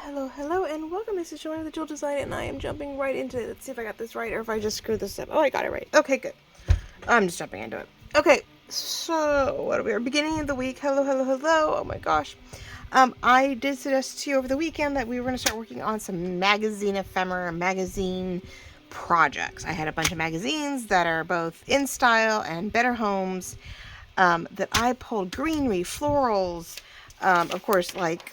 Hello, and welcome. This is Joanna the Jewel Design, and I am jumping right into it. Let's see if I got this right or if I just screwed this up. Oh, I got it right. Okay, good. I'm just jumping into it. Okay, so what are we? Beginning of the week. Hello. Oh my gosh. I did suggest to you over the weekend that we were going to start working on some magazine ephemera, magazine projects. I had a bunch of magazines that are both in style and better homes that I pulled greenery, florals, of course, like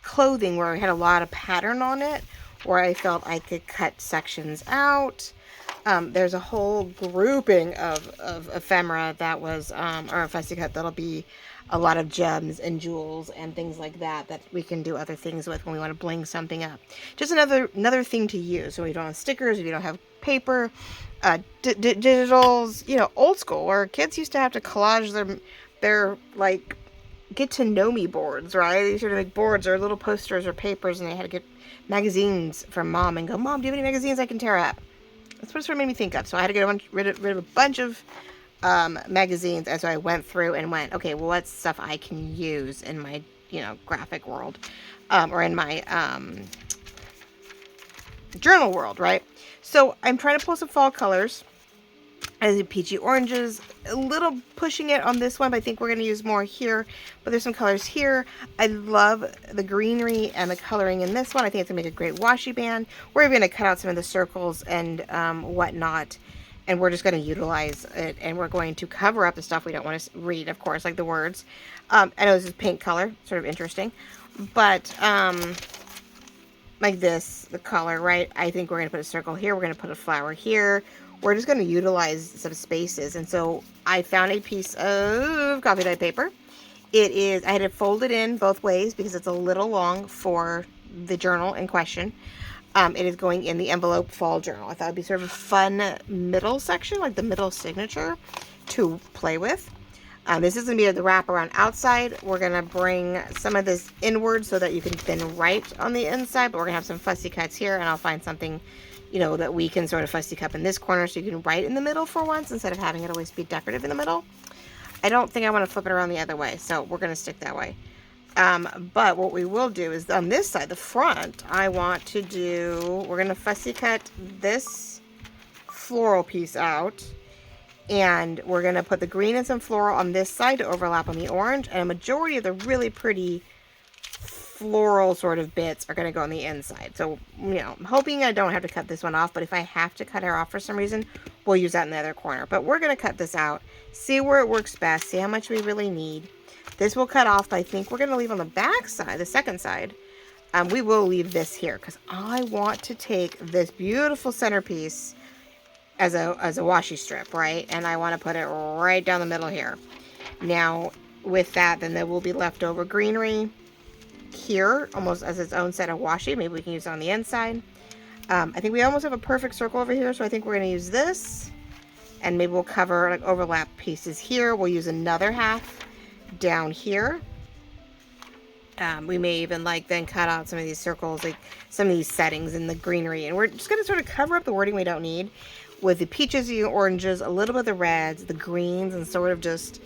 clothing where I had a lot of pattern on it, where I felt I could cut sections out. There's a whole grouping of ephemera that was, or a fussy cut that'll be a lot of gems and jewels and things like that that we can do other things with when we want to bling something up. Just another thing to use. So we don't have stickers, if you don't have paper, digitals, old school, where kids used to have to collage their like get to know me boards, right? These sort of like boards or little posters or papers, and they had to get magazines from mom and go, Mom, do you have any magazines I can tear up? That's what it sort of made me think of. So I had to get rid of a bunch of magazines as I went through and went, okay, well, what's stuff I can use in my, graphic world, or in my journal world, right? So I'm trying to pull some fall colors. I see peachy oranges, a little pushing it on this one, but I think we're going to use more here. But there's some colors here. I love the greenery and the coloring in this one. I think it's going to make a great washi band. We're even going to cut out some of the circles and whatnot, and we're just going to utilize it, and we're going to cover up the stuff we don't want to read, of course, like the words. I know this is pink color, sort of interesting, but like this, the color, right? I think we're going to put a circle here. We're going to put a flower here. We're just going to utilize some spaces. And so I found a piece of coffee dyed paper. I had it folded in both ways because it's a little long for the journal in question. It is going in the envelope fall journal. I thought it'd be sort of a fun middle section, like the middle signature to play with. This is going to be the wrap around outside. We're going to bring some of this inward so that you can then write on the inside, but we're going to have some fussy cuts here, and I'll find something that we can sort of fussy cup in this corner so you can write in the middle for once instead of having it always be decorative in the middle. I don't think I want to flip it around the other way, so we're going to stick that way. But what we will do is on this side, the front, we're going to fussy cut this floral piece out, and we're going to put the green and some floral on this side to overlap on the orange, and a majority of the really pretty floral sort of bits are going to go on the inside. So, I'm hoping I don't have to cut this one off, but if I have to cut her off for some reason, we'll use that in the other corner. But we're going to cut this out, see where it works best, see how much we really need. This will cut off, but I think we're going to leave on the back side, the second side. We will leave this here because I want to take this beautiful centerpiece as a washi strip, right? And I want to put it right down the middle here. Now, with that, then there will be leftover greenery here, almost as its own set of washi. Maybe we can use it on the inside. I think we almost have a perfect circle over here, so I think we're going to use this, and maybe we'll cover like overlap pieces here. We'll use another half down here. We may even then cut out some of these circles, like some of these settings in the greenery, and we're just going to sort of cover up the wording we don't need with the peaches, the oranges, a little bit of the reds, the greens, and sort of just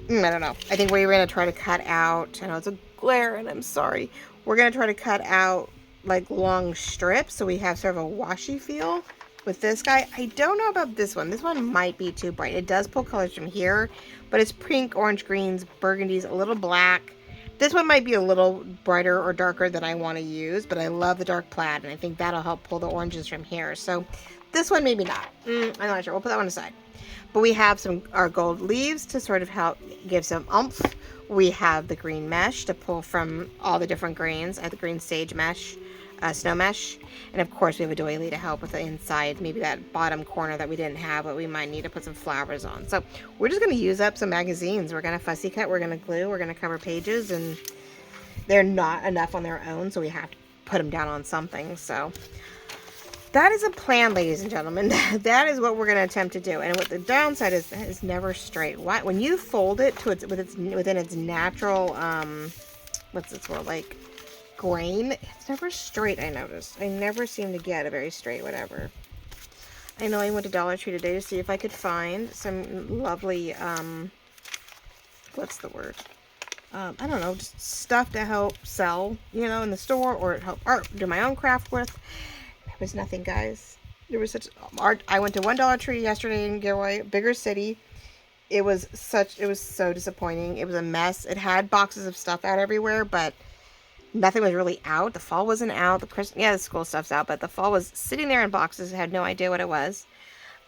I don't know. I think we're going to try to cut out, I know it's a glare and I'm sorry, we're going to try to cut out like long strips so we have sort of a washi feel with this guy. I don't know about this one. This one might be too bright. It does pull colors from here, but it's pink, orange, greens, burgundies, a little black. This one might be a little brighter or darker than I want to use, but I love the dark plaid, and I think that'll help pull the oranges from here. So this one maybe not. I'm not sure. We'll put that one aside. But we have our gold leaves to sort of help give some oomph. We have the green mesh to pull from all the different greens. I have the green sage mesh, snow mesh. And of course we have a doily to help with the inside, maybe that bottom corner that we didn't have, but we might need to put some flowers on. So we're just going to use up some magazines. We're going to fussy cut, we're going to glue, we're going to cover pages, and they're not enough on their own, so we have to put them down on something. So that is a plan, ladies and gentlemen. That is what we're going to attempt to do. And what the downside is, that is never straight. When you fold it to within its natural, what's this word, like grain, it's never straight. I noticed. I never seem to get a very straight whatever. I know I went to Dollar Tree today to see if I could find some lovely, what's the word? I don't know, just stuff to help sell, you know, in the store, or help art, do my own craft with. There was nothing, guys. There was such art. I went to $1 Tree yesterday in Gilroy, bigger city. It was so disappointing. It was a mess. It had boxes of stuff out everywhere, but nothing was really out. The fall wasn't out. The school stuff's out, but the fall was sitting there in boxes. I had no idea what it was.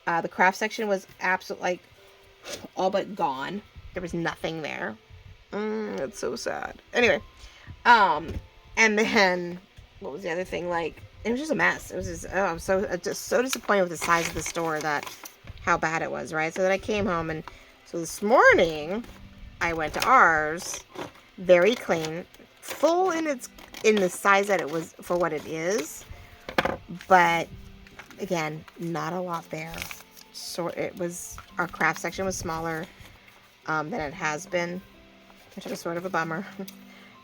The craft section was absolutely, like, all but gone. There was nothing there. It's so sad. Anyway, and then what was the other thing? Like, it was just a mess. It was just, I was just so disappointed with the size of the store, that how bad it was, right? So then I came home, and so this morning I went to ours, very clean, full in the size that it was for what it is, but again, not a lot there. So our craft section was smaller than it has been, which is sort of a bummer.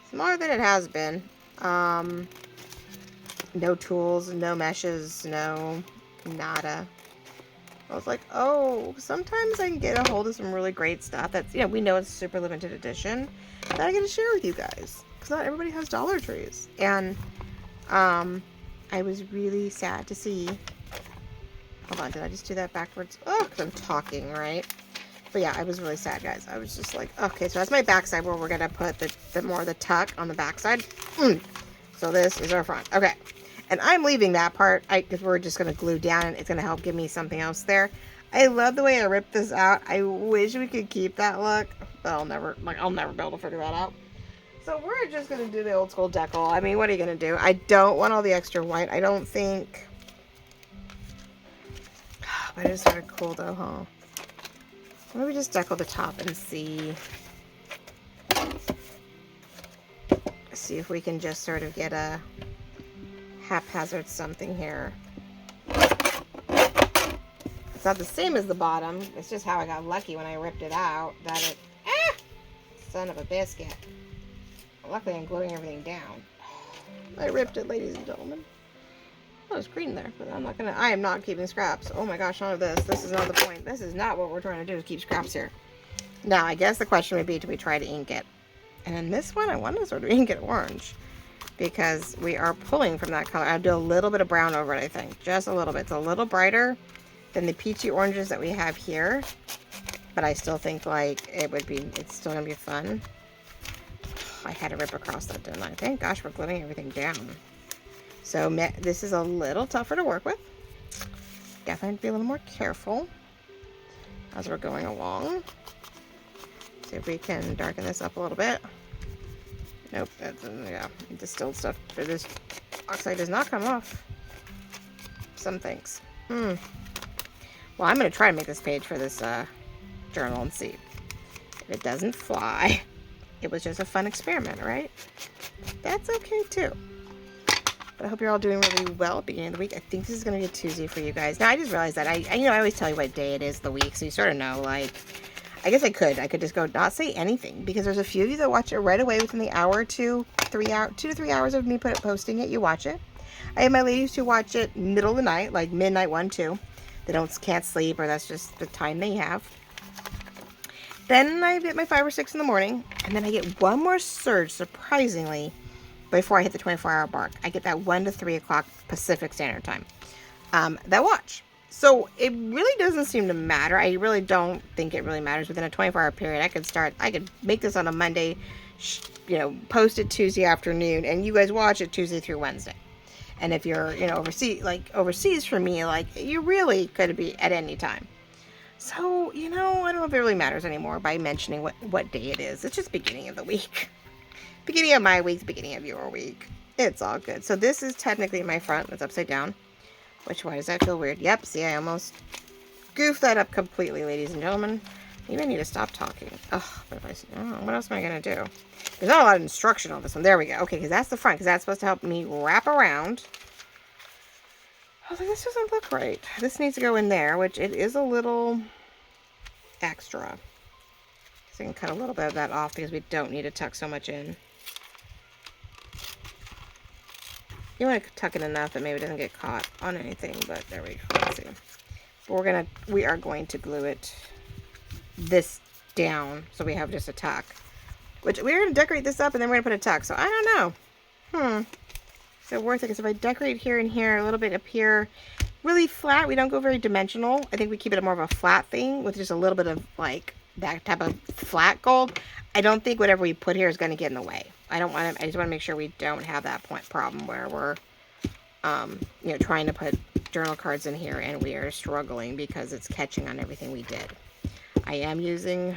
Smaller than it has been. No tools, no meshes, no nada. I was like, oh, sometimes I can get a hold of some really great stuff that's, we know it's super limited edition, that I get to share with you guys, because not everybody has Dollar Trees. And I was really sad to see. Hold on, did I just do that backwards? Oh, because I'm talking, right? But yeah, I was really sad, guys. I was just like, okay, so that's my backside, where we're gonna put the more of the tuck on the backside. So this is our front. Okay. And I'm leaving that part because we're just going to glue down, and it's going to help give me something else there. I love the way I ripped this out. I wish we could keep that look, but I'll never be able to figure that out. So we're just going to do the old school decal. I mean, what are you going to do? I don't want all the extra white. I don't think. But it is sort of cool though, huh? Why don't we just decal the top and see if we can just sort of get a haphazard something here. It's not the same as the bottom. It's just how I got lucky when I ripped it out. Son of a biscuit. Luckily I'm gluing everything down. I ripped it, ladies and gentlemen. Oh, it's green there, but I am not keeping scraps. Oh my gosh, none of this. This is not the point. This is not what we're trying to do, is keep scraps here. Now, I guess the question would be, do we try to ink it? And in this one, I want to sort of ink it orange, because we are pulling from that color. I'll do a little bit of brown over it, I think. Just a little bit. It's a little brighter than the peachy oranges that we have here. But I still think, like, it's still going to be fun. I had to rip across that, didn't I? Thank gosh we're gluing everything down. So this is a little tougher to work with. Definitely have to be a little more careful as we're going along. See if we can darken this up a little bit. Nope, yeah, distilled stuff. This oxide does not come off. Some things. Well, I'm going to try to make this page for this journal and see. If it doesn't fly, it was just a fun experiment, right? That's okay too. But I hope you're all doing really well at the beginning of the week. I think this is going to be a Tuesday for you guys. Now, I just realized that I always tell you what day it is the week, so you sort of know, like, I guess I could just go not say anything, because there's a few of you that watch it right away within the hour or 2 to 3 hours of me posting it. You watch it. I have my ladies who watch it middle of the night, like midnight, 1, 2. They can't sleep, or that's just the time they have. Then I get my 5 or 6 in the morning, and then I get one more surge, surprisingly, before I hit the 24-hour mark. I get that 1 to 3 o'clock Pacific Standard Time. That watch. So it really doesn't seem to matter. I really don't think it really matters. Within a 24-hour period, I could make this on a Monday, post it Tuesday afternoon, and you guys watch it Tuesday through Wednesday. And if you're, overseas for me, like, you really could be at any time. So, I don't know if it really matters anymore by mentioning what day it is. It's just beginning of the week. Beginning of my week, beginning of your week. It's all good. So this is technically my front. It's upside down. Which, why does that feel weird? Yep, see, I almost goofed that up completely, ladies and gentlemen. Maybe I need to stop talking. What else am I going to do? There's not a lot of instruction on this one. There we go. Okay, because that's the front, because that's supposed to help me wrap around. Oh, this doesn't look right. This needs to go in there, which it is a little extra. So I can cut a little bit of that off, because we don't need to tuck so much in. You want to tuck it enough that maybe it doesn't get caught on anything, but there we go. Let's see. But we are going to glue it this down, so we have just a tuck. which we're going to decorate this up and then we're going to put a tuck. So I don't know. So worth it, because if I decorate here and here, a little bit up here, really flat, we don't go very dimensional. I think we keep it more of a flat thing with just a little bit of like that type of flat gold. I don't think whatever we put here is going to get in the way. I just want to make sure we don't have that problem where we're, you know, trying to put journal cards in here and we are struggling because it's catching on everything we did. I am using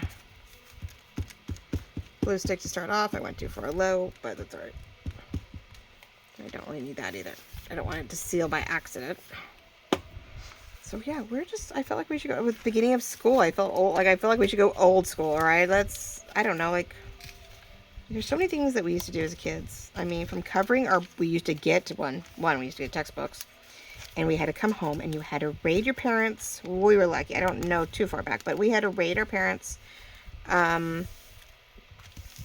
glue stick to start off. I went too far low, but that's all right. I don't really need that either. I don't want it to seal by accident. So yeah, I felt like we should go with the beginning of school. I felt old, like I feel like we should go old school, all right? I don't know, like, there's so many things that we used to do as kids. I mean, from covering we used to get we used to get textbooks, and we had to come home and you had to raid your parents. We were lucky. I don't know too far back, but we had to raid our parents'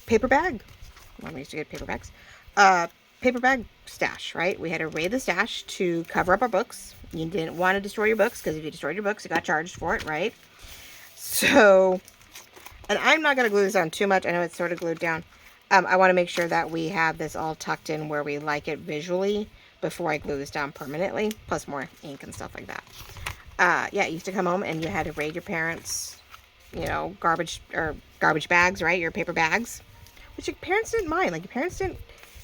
paper bag. Well, we used to get paper bags. Paper bag stash, right? We had to raid the stash to cover up our books. You didn't want to destroy your books, because if you destroyed your books, you got charged for it, right? So, and I'm not going to glue this on too much. I know it's sort of glued down. I want to make sure that we have this all tucked in where we like it visually before I glue this down permanently, plus more ink and stuff like that. Yeah, you used to come home and you had to raid your parents, you know, garbage bags, right? Your paper bags, which your parents didn't mind. Like, your parents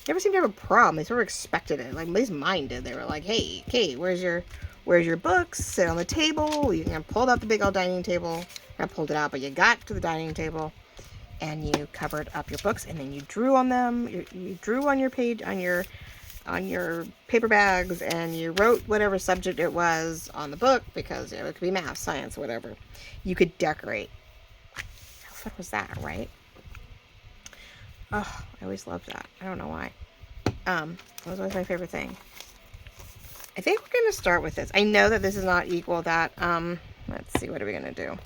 never seemed to have a problem. They sort of expected it. Like, at least mine did. They were like, hey, Kate, where's your books? Sit on the table. You pulled out the big old dining table. Not pulled it out, but you got to the dining table and you covered up your books, and then you drew on them. You drew on your page, on your paper bags, and you wrote whatever subject it was on the book, because it could be math, science, whatever. You could decorate. How fun was that, right? Oh, I always loved that. I don't know why. That was always my favorite thing. I think we're going to start with this. I know that this is not equal that, let's see, what are we going to do?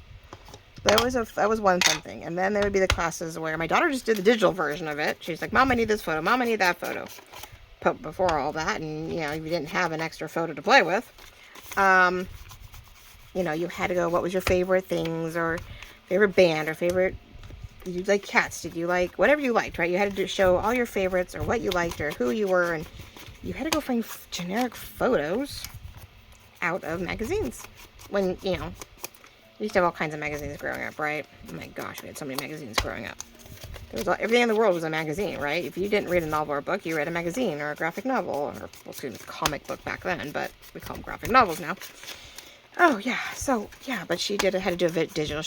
That was one fun thing. And then there would be the classes where my daughter just did the digital version of it. She's like, Mom, I need this photo. Mom, I need that photo. But before all that, and, you know, if you didn't have an extra photo to play with, you know, you had to go, what was your favorite things, or favorite band, or favorite, did you like cats? Did you like whatever you liked, right? You had to show all your favorites, or what you liked, or who you were, and you had to go find generic photos out of magazines. When, you know, we used to have all kinds of magazines growing up, right? Oh my gosh, we had so many magazines growing up. Everything in the world was a magazine, right? If you didn't read a novel or a book, you read a magazine or a graphic novel, or, well, excuse me, comic book back then, but we call them graphic novels now. Oh, yeah, so, yeah, but she had to do it digital.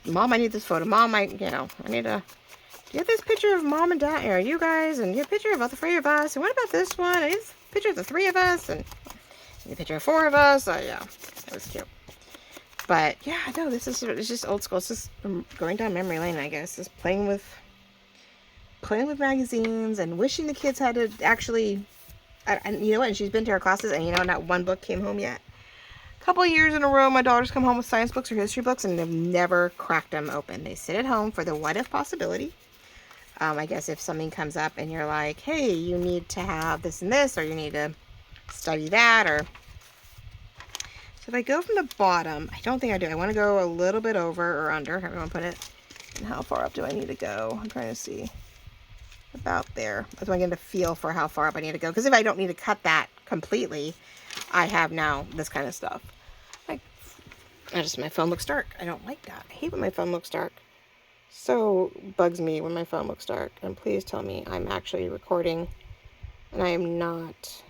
Mom, I need this photo. Mom, I need to get this picture of Mom and Dad, or you guys, and get a picture of all the three of us, and what about this one? I need a picture of the three of us, and a picture of four of us. Oh, yeah, that was cute. But, yeah, no, it's just old school. It's just going down memory lane, I guess. Just playing with magazines and wishing the kids had to actually, and you know what, and she's been to her classes, and you know, not one book came home yet. A couple of years in a row, my daughters come home with science books or history books, and they've never cracked them open. They sit at home for the what if possibility. I guess if something comes up and you're like, hey, you need to have this and this, or you need to study that, or... So if I go from the bottom, I don't think I do. I want to go a little bit over or under, however I want to put it. And how far up do I need to go? I'm trying to see. About there. That's why I get a feel for how far up I need to go. Because if I don't need to cut that completely, I have now this kind of stuff. Like, my phone looks dark. I don't like that. I hate when my phone looks dark. So bugs me when my phone looks dark. And please tell me I'm actually recording. And I am not.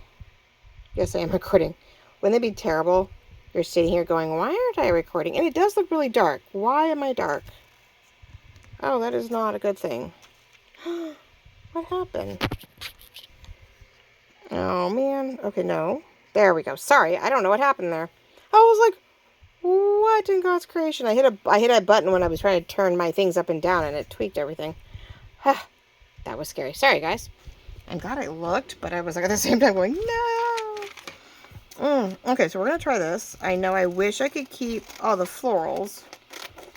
Yes, I am recording. Wouldn't it be terrible? You're sitting here going, why aren't I recording? And it does look really dark. Why am I dark? Oh, that is not a good thing. What happened? Oh, man. Okay, no. There we go. Sorry, I don't know what happened there. I was like, what in God's creation? I hit a button when I was trying to turn my things up and down, and it tweaked everything. That was scary. Sorry, guys. I'm glad I looked, but I was like at the same time going, no. Okay, so we're going to try this. I know I wish I could keep all the florals,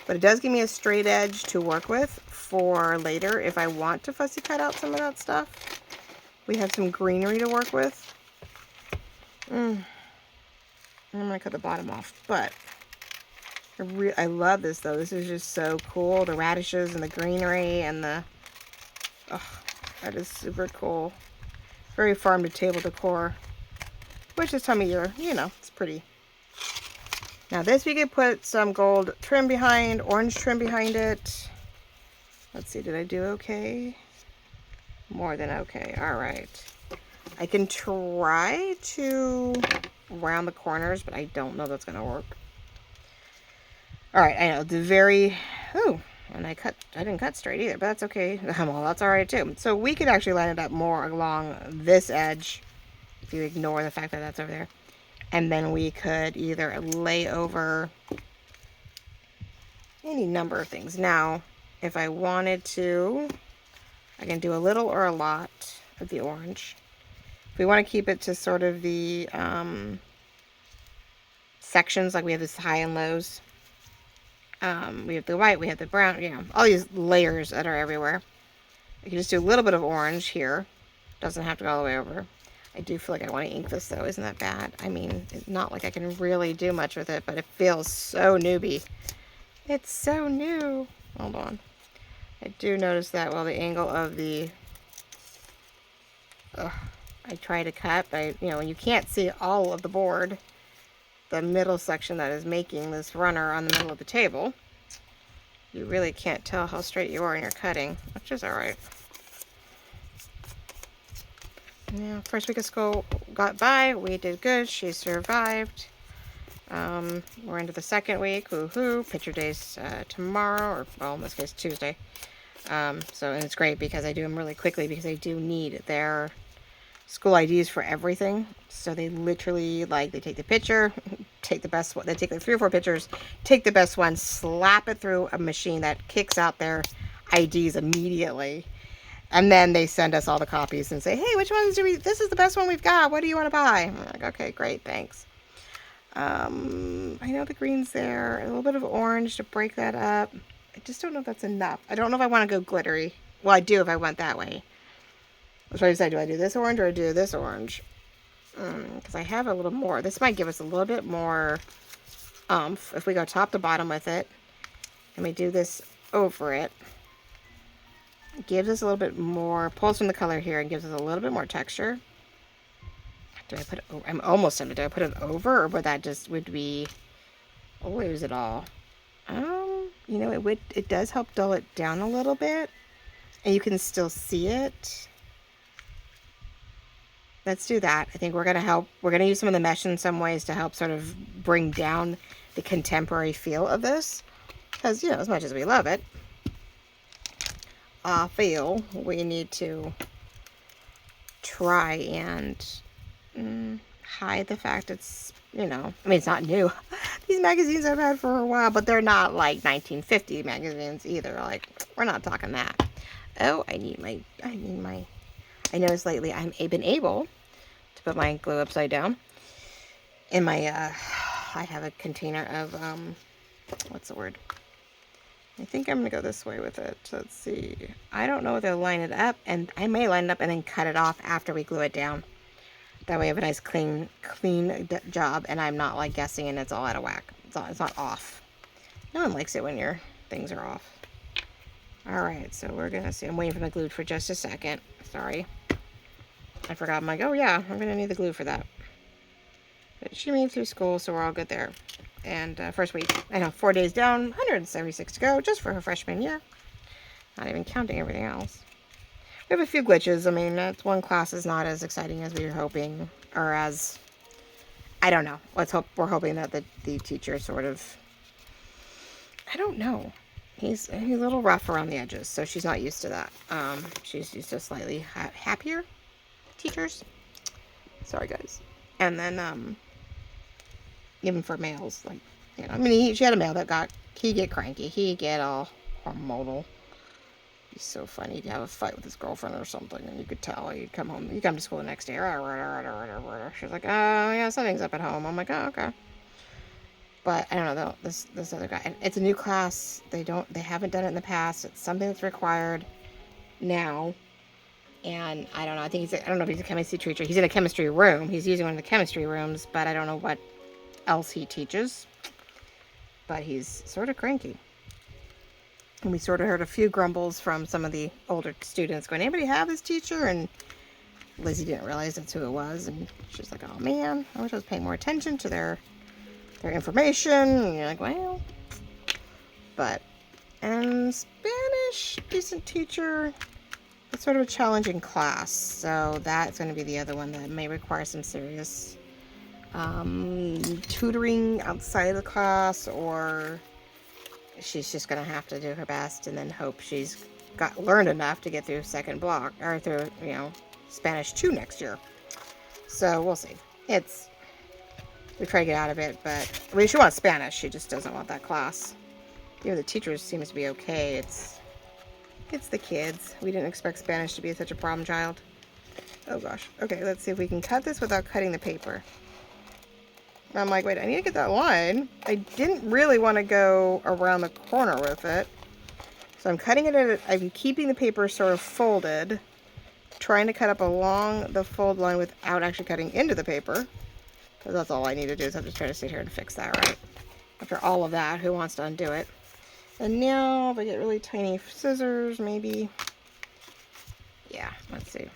but it does give me a straight edge to work with for later if I want to fussy cut out some of that stuff. We have some greenery to work with. I'm going to cut the bottom off, but I love this though. This is just so cool. The radishes and the greenery and the Oh, that is super cool. Very farm to table decor. Which this time of year, you know, it's pretty. Now this we could put some gold trim behind, orange trim behind it. Let's see, did I do okay? More than okay. All right. I can try to round the corners, but I don't know that's going to work. All right, I know the very, oh, and I didn't cut straight either, but that's okay. Well, that's all right too. So we could actually line it up more along this edge if you ignore the fact that that's over there. And then we could either lay over any number of things. Now, if I wanted to, I can do a little or a lot of the orange. If we want to keep it to sort of the sections, like we have this high and lows. We have the white, we have the brown, you know, all these layers that are everywhere. We can just do a little bit of orange here. Doesn't have to go all the way over. I do feel like I want to ink this though. Isn't that bad? I mean, it's not like I can really do much with it, but it feels so newbie. It's so new. Hold on. I do notice that while the angle of the... I try to cut, but you know, when you can't see all of the board, the middle section that is making this runner on the middle of the table, you really can't tell how straight you are in your cutting, which is alright. Yeah, first week of school got by, we did good, she survived. We're into the second week, woohoo, picture day's tomorrow, or well, in this case, Tuesday. And it's great because I do them really quickly because I do need their school IDs for everything. So they literally, like, they take the picture, take the best one, they take like 3 or 4 pictures, take the best one, slap it through a machine that kicks out their IDs immediately. And then they send us all the copies and say, hey, which ones this is the best one we've got. What do you want to buy? I'm like, okay, great, thanks. I know the green's there, a little bit of orange to break that up. I just don't know if that's enough. I don't know if I want to go glittery. Well, I do if I went that way. I was trying to decide, do I do this orange or do this orange? Because I have a little more. This might give us a little bit more oomph if we go top to bottom with it. And we do this over it. It gives us a little bit more, pulls from the color here and gives us a little bit more texture. Do I put it over? I'm almost tempted. Do I put it over, or would that just be, oh, lose it all? You know, it does help dull it down a little bit, and you can still see it. Let's do that. I think we're going to use some of the mesh in some ways to help sort of bring down the contemporary feel of this. Because, you know, as much as we love it, I feel we need to try and hide the fact it's, you know, I mean, it's not new. These magazines I've had for a while, but they're not like 1950 magazines either. Like, we're not talking that. Oh, I noticed lately I've been able to put my glue upside down in my, I have a container of, what's the word? I think I'm going to go this way with it. Let's see. I don't know if they'll line it up, and I may line it up and then cut it off after we glue it down. That way I have a nice clean job, and I'm not like guessing and it's all out of whack. It's not off. No one likes it when your things are off. Alright, so we're going to see. I'm waiting for the glue for just a second. Sorry. I forgot. I'm like, oh yeah, I'm going to need the glue for that. But she made it through school, so we're all good there. And first week, I know, 4 days down, 176 to go, just for her freshman year. Not even counting everything else. We have a few glitches. I mean, that's one class is not as exciting as we were hoping, or as, I don't know. We're hoping that the teacher sort of, I don't know. He's a little rough around the edges, so she's not used to that. She's used to slightly happier teachers. Sorry, guys. And then, even for males, like, you know, I mean, she had a male that he'd get cranky. He'd get all hormonal. He's so funny to have a fight with his girlfriend or something, and you could tell. He'd come home, you come to school the next day. She's like, oh, yeah, something's up at home. I'm like, oh, okay. But I don't know, though, this other guy, it's a new class. They haven't done it in the past. It's something that's required now. And I don't know, I don't know if he's a chemistry teacher. He's in a chemistry room. He's using one of the chemistry rooms, but I don't know what else he teaches. But he's sort of cranky. And we sort of heard a few grumbles from some of the older students going, anybody have this teacher? And Lizzie didn't realize that's who it was. And she's like, oh man, I wish I was paying more attention to their information. And you're like, well, but, and Spanish, decent teacher. It's sort of a challenging class. So that's going to be the other one that may require some serious tutoring outside of the class, or she's just going to have to do her best and then hope she's learned enough to get through second block, or through, you know, Spanish 2 next year. So we'll see. We try to get out of it, but I mean, she wants Spanish. She just doesn't want that class. Even the teachers seems to be okay. It's the kids. We didn't expect Spanish to be such a problem child. Oh gosh. Okay, let's see if we can cut this without cutting the paper. I'm like, wait, I need to get that line. I didn't really want to go around the corner with it. So I'm cutting it I'm keeping the paper sort of folded, trying to cut up along the fold line without actually cutting into the paper. Because that's all I need to do, is I'm just trying to sit here and fix that, right? After all of that, who wants to undo it? And now, if I get really tiny scissors, maybe. Yeah, let's see.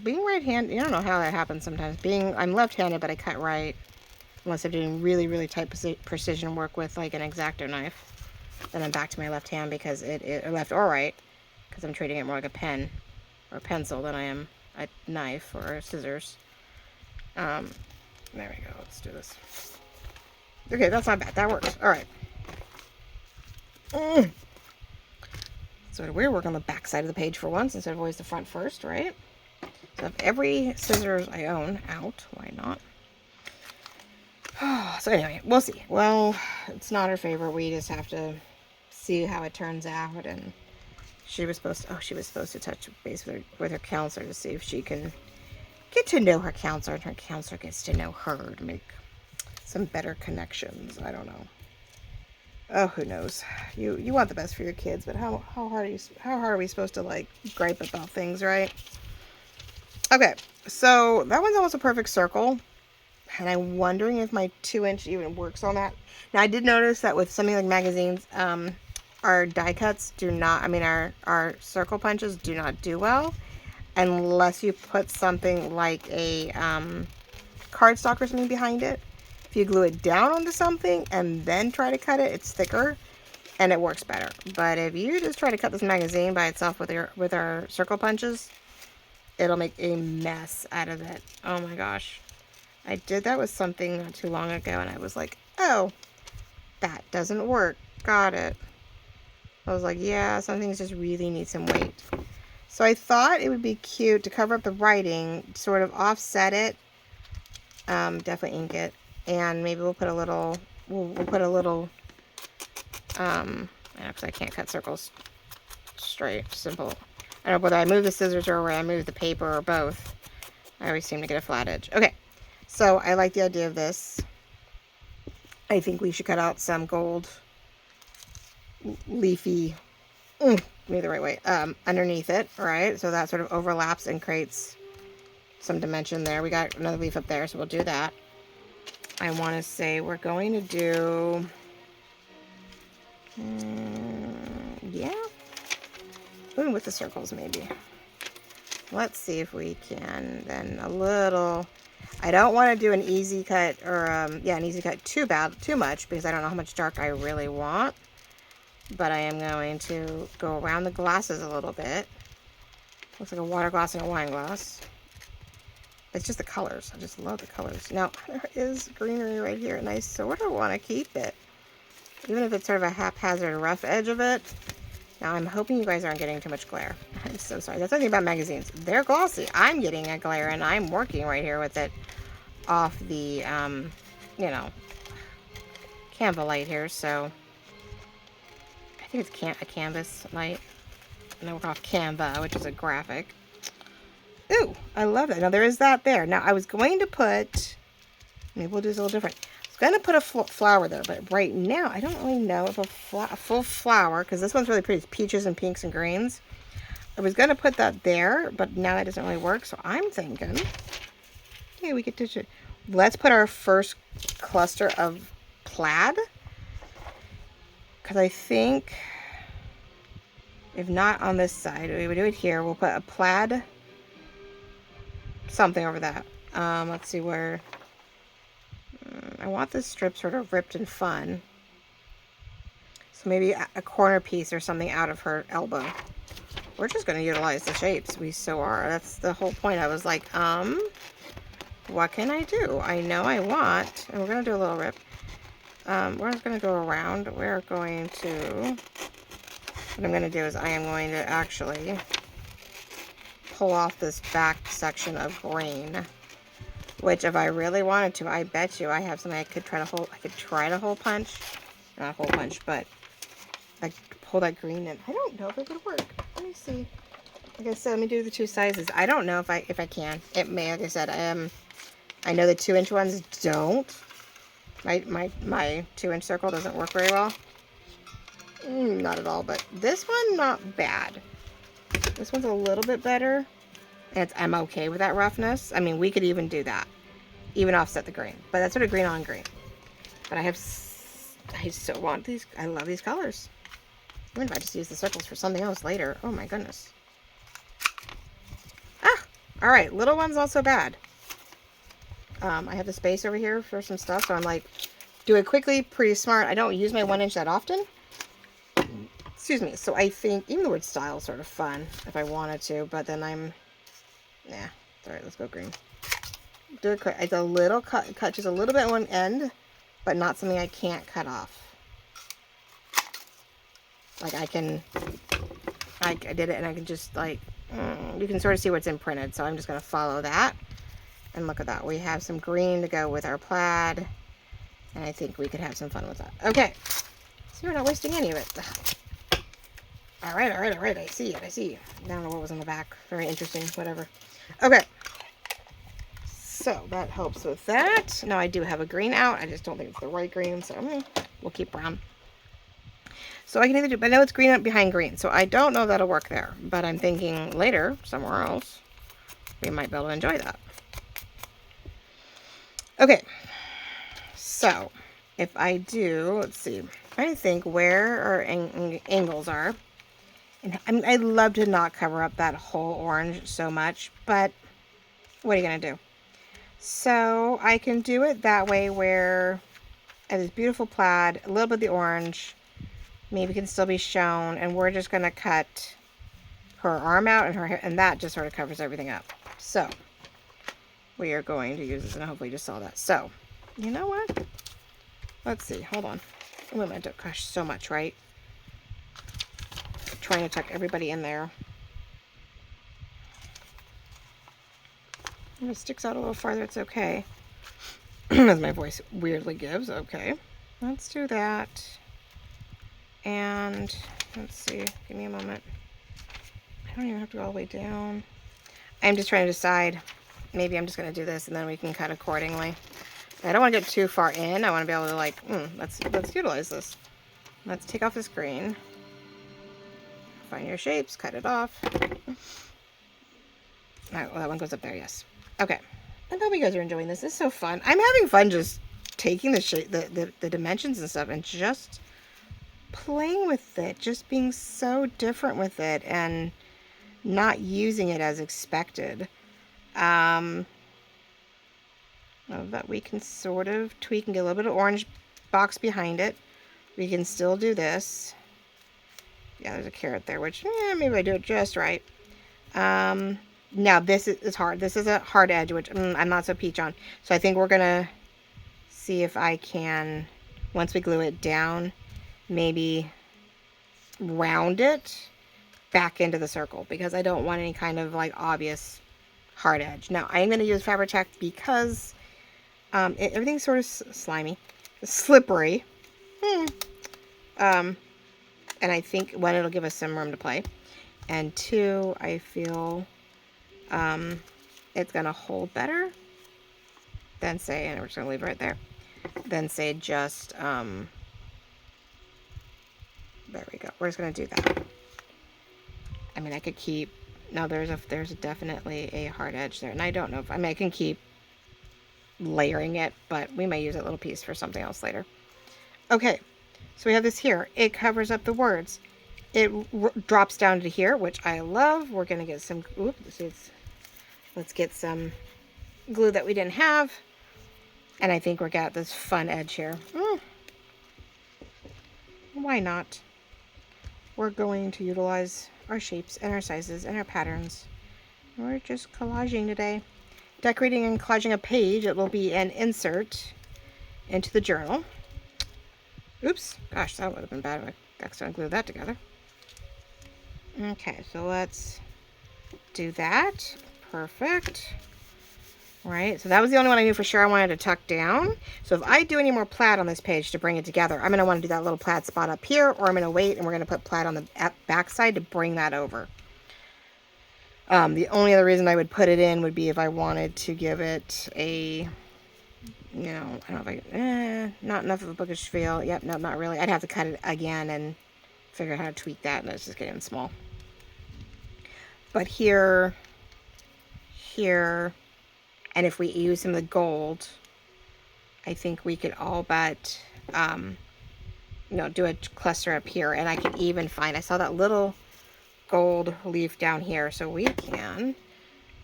Being right-handed, I don't know how that happens sometimes. I'm left-handed, but I cut right. Unless I'm doing really, really tight precision work with like an X-Acto knife. Then I'm back to my left hand because or left or right, because I'm treating it more like a pen or a pencil than I am a knife or scissors. There we go. Let's do this. Okay, that's not bad. That works. All right. Sort of weird. Work on the back side of the page for once instead of always the front first, right? So I have every scissors I own out. Why not? So anyway, we'll see. Well, it's not her favorite. We just have to see how it turns out. And she was supposed to touch base with her counselor to see if she can get to know her counselor, and her counselor gets to know her to make some better connections. I don't know. Oh, who knows? You want the best for your kids, but how hard are we supposed to like gripe about things, right? Okay, so that one's almost a perfect circle. And I'm wondering if my 2-inch even works on that. Now, I did notice that with something like magazines, our die cuts do not, our circle punches do not do well unless you put something like a cardstock or something behind it. If you glue it down onto something and then try to cut it, it's thicker and it works better. But if you just try to cut this magazine by itself with our circle punches, it'll make a mess out of it. Oh my gosh. I did that with something not too long ago, and I was like, oh, that doesn't work. Got it. I was like, yeah, some things just really need some weight. So I thought it would be cute to cover up the writing, sort of offset it, definitely ink it, and maybe we'll put a little, actually I can't cut circles straight, simple. I don't know whether I move the scissors or where I move the paper or both. I always seem to get a flat edge. Okay. So I like the idea of this. I think we should cut out some gold leafy, maybe the right way, underneath it, right? So that sort of overlaps and creates some dimension there. We got another leaf up there, so we'll do that. I want to say we're going to do, yeah, ooh, with the circles maybe. Let's see if we can then a little. I don't want to do an easy cut or, an easy cut too much because I don't know how much dark I really want. But I am going to go around the glasses a little bit. Looks like a water glass and a wine glass. It's just the colors. I just love the colors. Now, there is greenery right here, and I sort of want to keep it. Even if it's sort of a haphazard rough edge of it. Now, I'm hoping you guys aren't getting too much glare. I'm so sorry. That's the thing about magazines. They're glossy. I'm getting a glare, and I'm working right here with it off the, Canva light here. So, I think it's a canvas light. And I work off Canva, which is a graphic. Ooh, I love that. Now, there is that there. Now, I was going to put, maybe we'll do this a little different. Going to put a flower there, but right now I don't really know if a full flower, because this one's really pretty. It's peaches and pinks and greens. I was going to put that there, but now that doesn't really work. So I'm thinking, hey, we could do it. Let's put our first cluster of plaid, because I think If not on this side, we would do it here. We'll put a plaid something over that. Let's see where... I want this strip sort of ripped and fun. So maybe a corner piece or something out of her elbow. We're just going to utilize the shapes. We so are. That's the whole point. I was like, what can I do? I know I want, and we're going to do a little rip. We're just going to go around. We're going to, what I'm going to do is I am going to actually pull off this back section of green, which if I really wanted to, I bet you I have something I could try to hole punch. Not hole punch, but like pull that green in. I don't know if it would work. Let me see. Like I said, let me do the two sizes. I don't know if I can. It may, like I said, I know the 2-inch ones don't. My 2-inch circle doesn't work very well. Not at all, but this one, not bad. This one's a little bit better. And I'm okay with that roughness. I mean, we could even do that. Even offset the green. But that's sort of green on green. But I so want these. I love these colors. Even if I just use the circles for something else later. Oh my goodness. Ah! Alright, little one's not so bad. I have the space over here for some stuff, so I'm like, do it quickly, pretty smart. I don't use my 1-inch that often. Excuse me. So I think, even the word style is sort of fun if I wanted to, but then nah. Alright, let's go green. Do it quick. It's a little cut just a little bit on one end, but not something I can't cut off. Like I did it and I can just like, you can sort of see what's imprinted. So I'm just going to follow that. And look at that. We have some green to go with our plaid. And I think we could have some fun with that. Okay. So we're not wasting any of it. All right. I see it. I don't know what was on the back. Very interesting. Whatever. Okay. So that helps with that. Now I do have a green out. I just don't think it's the right green. So we'll keep brown. So I can either do, but I know it's green up behind green. So I don't know if that'll work there. But I'm thinking later, somewhere else, we might be able to enjoy that. Okay. So if I do, let's see. I'm trying to think where our angles are. And I'd love to not cover up that whole orange so much. But what are you going to do? So I can do it that way where I have this beautiful plaid, a little bit of the orange, maybe can still be shown, and we're just going to cut her arm out and her hair, and that just sort of covers everything up. So we are going to use this, and hopefully you just saw that. So you know what? Let's see. Hold on. Oh, I don't, gosh, so much, right? Trying to tuck everybody in there. If it sticks out a little farther, it's okay. As my voice weirdly gives. Okay. Let's do that. And let's see. Give me a moment. I don't even have to go all the way down. I'm just trying to decide. Maybe I'm just going to do this and then we can cut accordingly. I don't want to get too far in. I want to be able to like, let's utilize this. Let's take off this green. Find your shapes. Cut it off. Well, that one goes up there. Yes. Okay. I hope you guys are enjoying this. This is so fun. I'm having fun just taking the shape, the dimensions and stuff, and just playing with it. Just being so different with it, and not using it as expected. That we can sort of tweak and get a little bit of orange box behind it. We can still do this. Yeah, there's a carrot there, which maybe I do it just right. Now this is hard. This is a hard edge, which I'm not so peach on. So I think we're gonna see if I can, once we glue it down, maybe round it back into the circle, because I don't want any kind of like obvious hard edge. Now I am going to use Fabri-Tac because everything's sort of slimy, slippery, and I think one, it'll give us some room to play, and two, I feel it's going to hold better than say, and we're just going to leave it right there, than say just there we go. We're just going to do that. I mean, I could keep, no, there's definitely a hard edge there, and I don't know if, I mean, I can keep layering it, but we may use that little piece for something else later. Okay, so we have this here. It covers up the words. It drops down to here, which I love. We're going to get some, let's get some glue that we didn't have. And I think we got this fun edge here. Why not? We're going to utilize our shapes and our sizes and our patterns. We're just collaging today. Decorating and collaging a page. It will be an insert into the journal. Oops, gosh, that would have been bad if I accidentally glued that together. Okay, so let's do that. Perfect. Right, so that was the only one I knew for sure I wanted to tuck down. So if I do any more plaid on this page to bring it together, I'm going to want to do that little plaid spot up here, or I'm going to wait and we're going to put plaid on the back side to bring that over. The only other reason I would put it in would be if I wanted to give it a, you know, I don't know if I, not enough of a bookish feel. Yep, no, not really. I'd have to cut it again and figure out how to tweak that, and it's just getting small. But here, and if we use some of the gold, I think we could all but, do a cluster up here. And I can even find, I saw that little gold leaf down here. So we can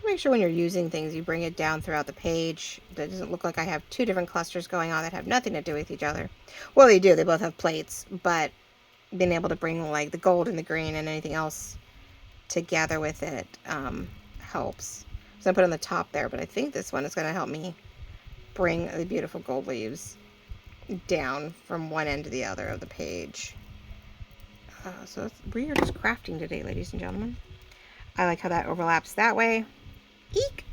make sure when you're using things, you bring it down throughout the page. That doesn't look like I have two different clusters going on that have nothing to do with each other. Well, they do. They both have plates, but being able to bring like the gold and the green and anything else together with it helps. So I put it on the top there, but I think this one is going to help me bring the beautiful gold leaves down from one end to the other of the page. So we are just crafting today, ladies and gentlemen. I like how that overlaps that way. Eek!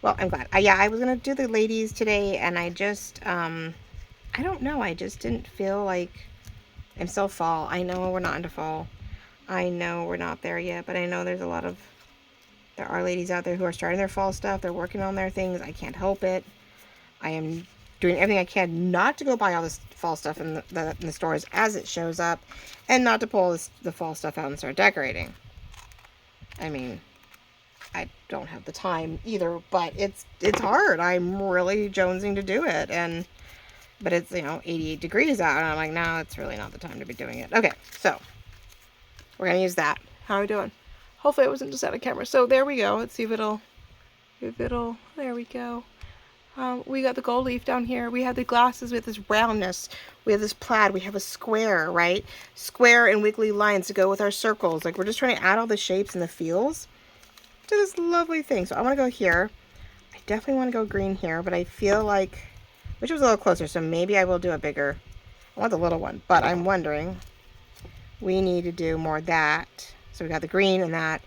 Well, I'm glad. Yeah, I was going to do the ladies today, and I just, I don't know. I just didn't feel like I'm still fall. I know we're not into fall. I know we're not there yet, but I know there are ladies out there who are starting their fall stuff. They're working on their things. I can't help it. I am doing everything I can not to go buy all this fall stuff in the stores as it shows up, and not to pull the fall stuff out and start decorating. I mean, I don't have the time either, but it's hard. I'm really jonesing to do it, but it's 88 degrees out, and I'm like, no, it's really not the time to be doing it. Okay, so we're gonna use that. How are we doing? Hopefully it wasn't just out of camera. So there we go. Let's see if it'll, there we go. We got the gold leaf down here. We have the glasses with this roundness. We have this plaid. We have a square, right? Square and wiggly lines to go with our circles. Like, we're just trying to add all the shapes and the feels to this lovely thing. So I want to go here. I definitely want to go green here, but I feel like, which was a little closer, so maybe I will do a bigger, I want the little one, but I'm wondering, we need to do more of that. So we got the green and that,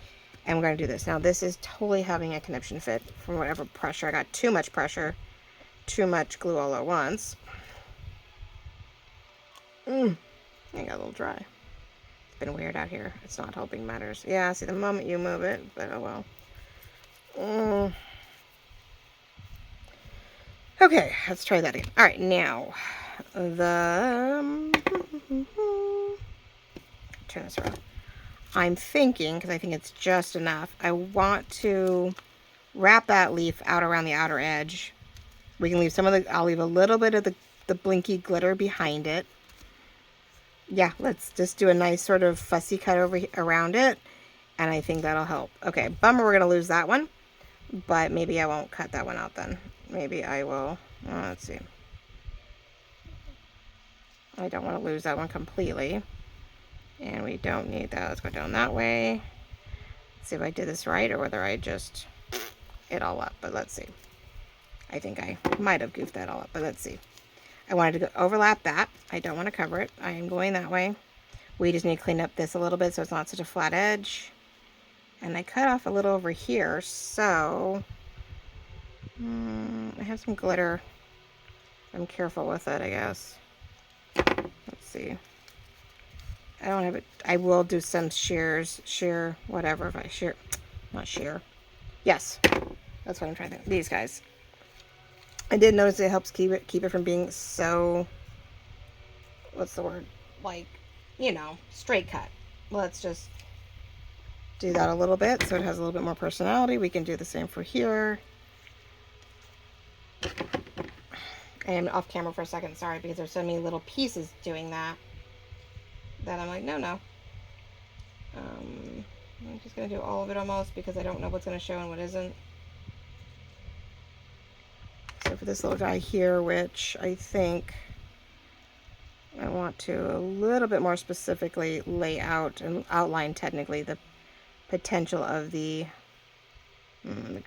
and we're going to do this. Now this is totally having a conniption fit from whatever pressure. I got too much pressure, too much glue all at once. I got a little dry. It's been weird out here. It's not helping matters. Yeah, see, the moment you move it, but oh well. Okay, let's try that again. All right, now turn this around. I'm thinking, because I think it's just enough, I want to wrap that leaf out around the outer edge. We can leave some of I'll leave a little bit of the blinky glitter behind it. Yeah, let's just do a nice sort of fussy cut around it, and I think that'll help. Okay, bummer we're going to lose that one, but maybe I won't cut that one out then. Maybe I will. Let's see. I don't want to lose that one completely. And we don't need that. Let's go down that way. Let's see if I did this right or whether I just it all up. But let's see. I think I might have goofed that all up, but let's see. I wanted to overlap that. I don't want to cover it. I am going that way. We just need to clean up this a little bit so it's not such a flat edge. And I cut off a little over here, so I have some glitter. I'm careful with it, I guess. Let's see. I don't have it. I will do some sheer, whatever. If I shear, not sheer. Yes, that's what I'm trying to think. These guys. I did notice it helps keep it from being so, what's the word? Like, straight cut. Let's just do that a little bit so it has a little bit more personality. We can do the same for here. I am off camera for a second, sorry, because there's so many little pieces doing that I'm like, no. I'm just going to do all of it almost because I don't know what's going to show and what isn't. So for this little guy here, which I think I want to a little bit more specifically lay out and outline technically the potential of the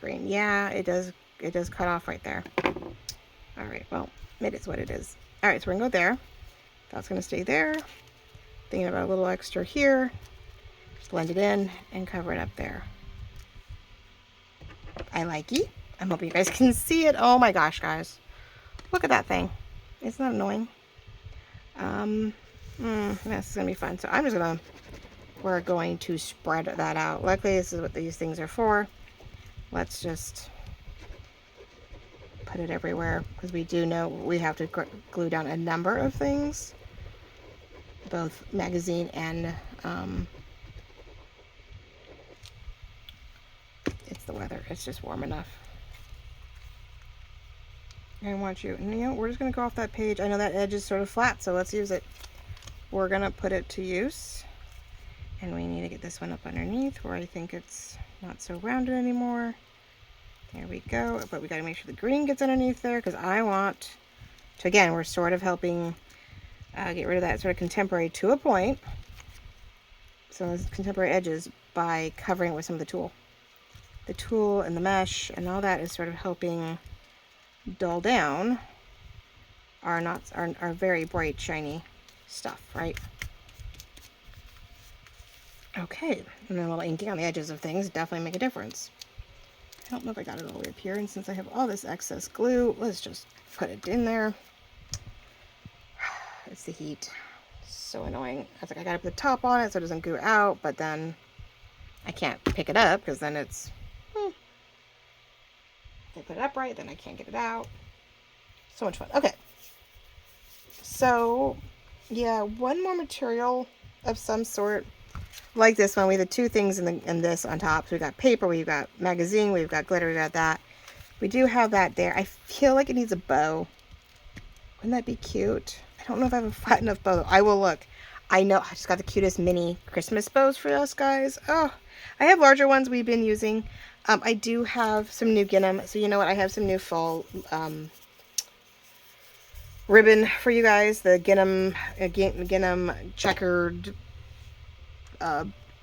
green. Yeah, it does cut off right there. All right, well, it is what it is. All right, so we're gonna go there. That's gonna stay there. Thinking about a little extra here. Blend it in and cover it up there. I like it. I'm hoping you guys can see it. Oh my gosh, guys. Look at that thing. Isn't that annoying? This is gonna be fun. So we're going to spread that out. Luckily, this is what these things are for. Let's just put it everywhere because we do know we have to glue down a number of things, both magazine and it's the weather. It's just warm enough. I want you, we're just going to go off that page. I know that edge is sort of flat, so let's use it. We're going to put it to use. And we need to get this one up underneath where I think it's not so rounded anymore. There we go. But we got to make sure the green gets underneath there because I want to, again, we're sort of helping get rid of that sort of contemporary to a point. So those contemporary edges by covering it with some of the tulle. The tulle and the mesh and all that is sort of helping dull down our very bright, shiny stuff, right? Okay, and then a little inking on the edges of things definitely make a difference. I don't know if I got it all the way up here, and since I have all this excess glue, let's just put it in there. It's the heat. So annoying. I was like, I gotta put the top on it so it doesn't goo out, but then I can't pick it up because then it's, if I put it up right, then I can't get it out. So much fun. Okay. So, yeah, one more material of some sort. Like this one, we have the two things in this on top. So we got paper, we've got magazine, we've got glitter, we've got that. We do have that there. I feel like it needs a bow. Wouldn't that be cute? I don't know if I have a flat enough bow. I will look. I know I just got the cutest mini Christmas bows for us guys. Oh, I have larger ones we've been using. I do have some new gingham. So you know what? I have some new fall ribbon for you guys. The gingham checkered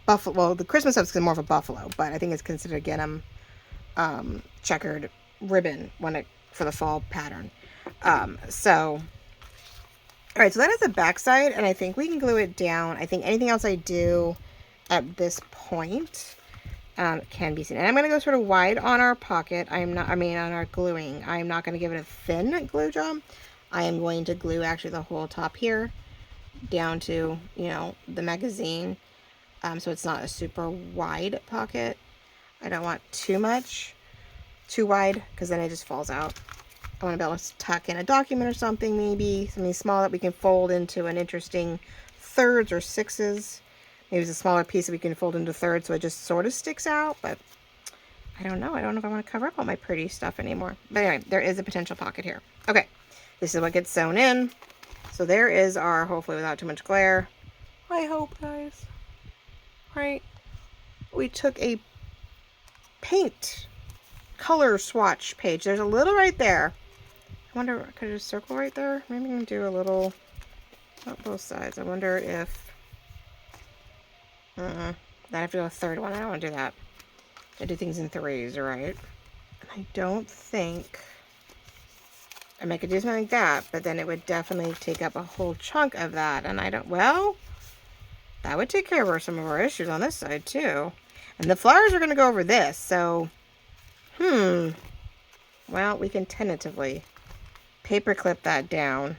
buffalo. Well, the Christmas stuff is more of a buffalo, but I think it's considered a gingham checkered ribbon for the fall pattern. All right, so that is the back side, and I think we can glue it down. I think anything else I do at this point can be seen. And I'm going to go sort of wide on our pocket. On our gluing. I'm not going to give it a thin glue job. I am going to glue actually the whole top here down to, the magazine. So it's not a super wide pocket. I don't want too wide because then it just falls out. I want to be able to tuck in a document or something, maybe something small that we can fold into an interesting thirds or sixes. Maybe it's a smaller piece that we can fold into thirds so it just sort of sticks out, but I don't know. I don't know if I want to cover up all my pretty stuff anymore. But anyway, there is a potential pocket here. Okay, this is what gets sewn in. So there is our, hopefully without too much glare. I hope, guys. Right? We took a paint color swatch page. There's a little right there. I wonder, could I just circle right there? Maybe I can do a little, not both sides. I wonder if, I have to go a third one. I don't want to do that. I do things in threes, right? I don't think, I could do something like that, but then it would definitely take up a whole chunk of that. And I don't, well, that would take care of some of our issues on this side too. And the flowers are going to go over this, so, well, we can tentatively paper clip that down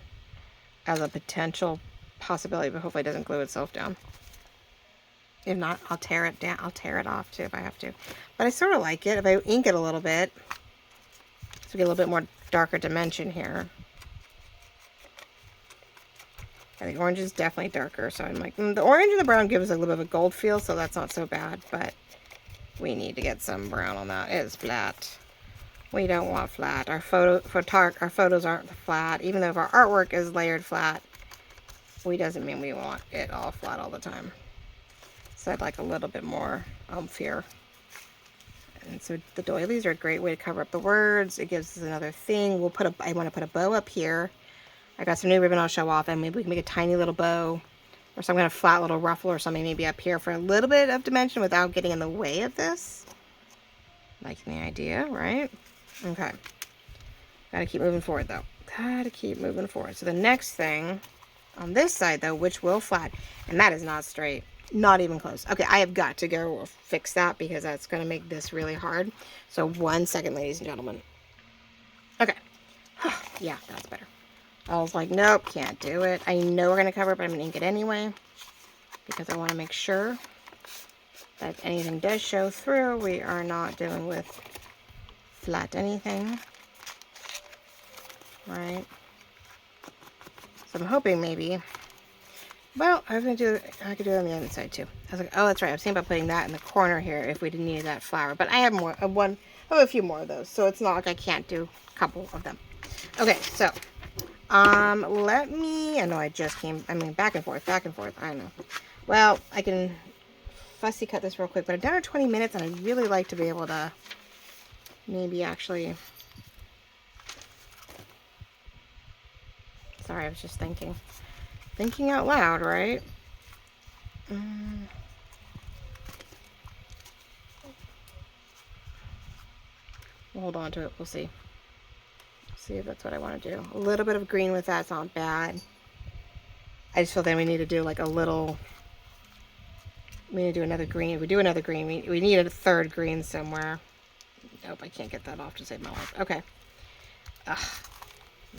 as a potential possibility, but hopefully it doesn't glue itself down. If not, I'll tear it down. I'll tear it off too if I have to. But I sort of like it if I ink it a little bit. So we get a little bit more darker dimension here. And the orange is definitely darker, so I'm like, the orange and the brown give us a little bit of a gold feel, so that's not so bad, but we need to get some brown on that. It is flat. We don't want flat. Our photos aren't flat. Even though if our artwork is layered flat, doesn't mean we want it all flat all the time. So I'd like a little bit more oomph here. And so the doilies are a great way to cover up the words. It gives us another thing. We'll put I want to put a bow up here. I got some new ribbon I'll show off, and maybe we can make a tiny little bow or some kind of flat little ruffle or something maybe up here for a little bit of dimension without getting in the way of this. Liking the idea, right? Okay. Gotta keep moving forward though. Gotta keep moving forward. So the next thing on this side though, which will flat, and that is not straight. Not even close. Okay, I have got to go fix that because that's going to make this really hard. So 1 second, ladies and gentlemen. Okay. Yeah, that's better. I was like, nope, can't do it. I know we're going to cover it, but I'm going to ink it anyway because I want to make sure that if anything does show through, we are not dealing with flat anything. Right? So I'm hoping maybe... Well, I could do it on the other side too. I was like, oh, that's right. I was thinking about putting that in the corner here if we didn't need that flower. But I have more, I have a few more of those. So it's not like I can't do a couple of them. Okay, so, let me, I know I just came, back and forth, I know. Well, I can fussy cut this real quick, but I've done it 20 minutes and I'd really like to be able to maybe actually, sorry, I was just thinking out loud, right? We'll hold on to it. We'll see. See if that's what I want to do. A little bit of green with that's not bad. I just feel that we need to do like a little... We need to do another green. If we do another green, we need a third green somewhere. Nope, I can't get that off to save my life. Okay. Ugh.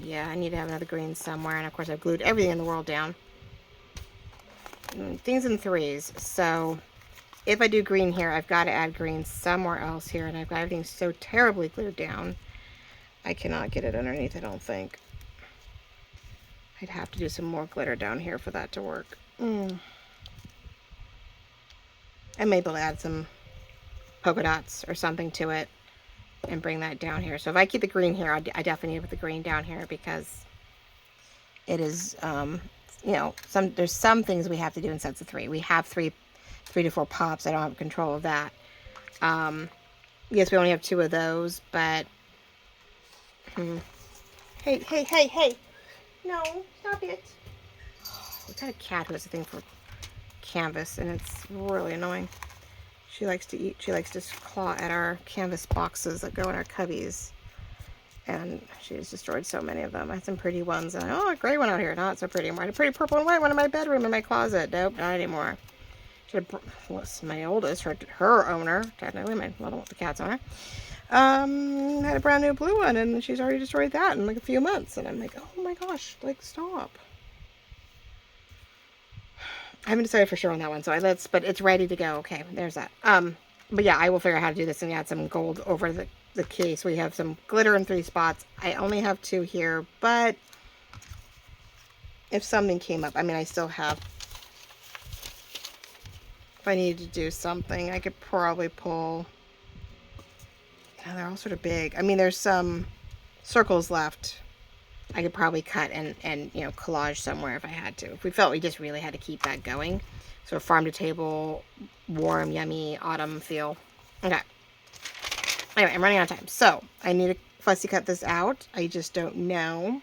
Yeah, I need to have another green somewhere. And of course, I've glued everything in the world down. Things in threes. So if I do green here, I've got to add green somewhere else here. And I've got everything so terribly glued down. I cannot get it underneath, I don't think. I'd have to do some more glitter down here for that to work. I may be able to add some polka dots or something to it and bring that down here. So if I keep the green here, I definitely need to put the green down here because it is, you know, there's some things we have to do in sets of 3. We have 3 to 4 pops. I don't have control of that. Yes, we only have 2 of those, but hey. No, stop it. We've got a cat who has a thing for canvas, and it's really annoying. She likes to eat, she likes to claw at our canvas boxes that go in our cubbies. And she's destroyed so many of them. I had some pretty ones, and oh, a gray one out here, not so pretty anymore. I had a pretty purple and white one in my bedroom in my closet. Nope, not anymore. She had, was my oldest, her owner, technically, the cat's owner, had a brand new blue one, and she's already destroyed that in like a few months. And I'm like, oh my gosh, like, stop. I haven't decided for sure on that one, so but it's ready to go. Okay, there's that. But yeah, I will figure out how to do this and add some gold over the case. We have some glitter in 3 spots. I only have 2 here, but if something came up, I mean, I still have, if I needed to do something, I could probably pull, they're all sort of big. I mean, there's some circles left. I could probably cut and you know, collage somewhere if I had to. If we felt we just really had to keep that going. So farm to table, warm, yummy, autumn feel. Okay. Anyway, I'm running out of time. So I need to fussy cut this out. I just don't know.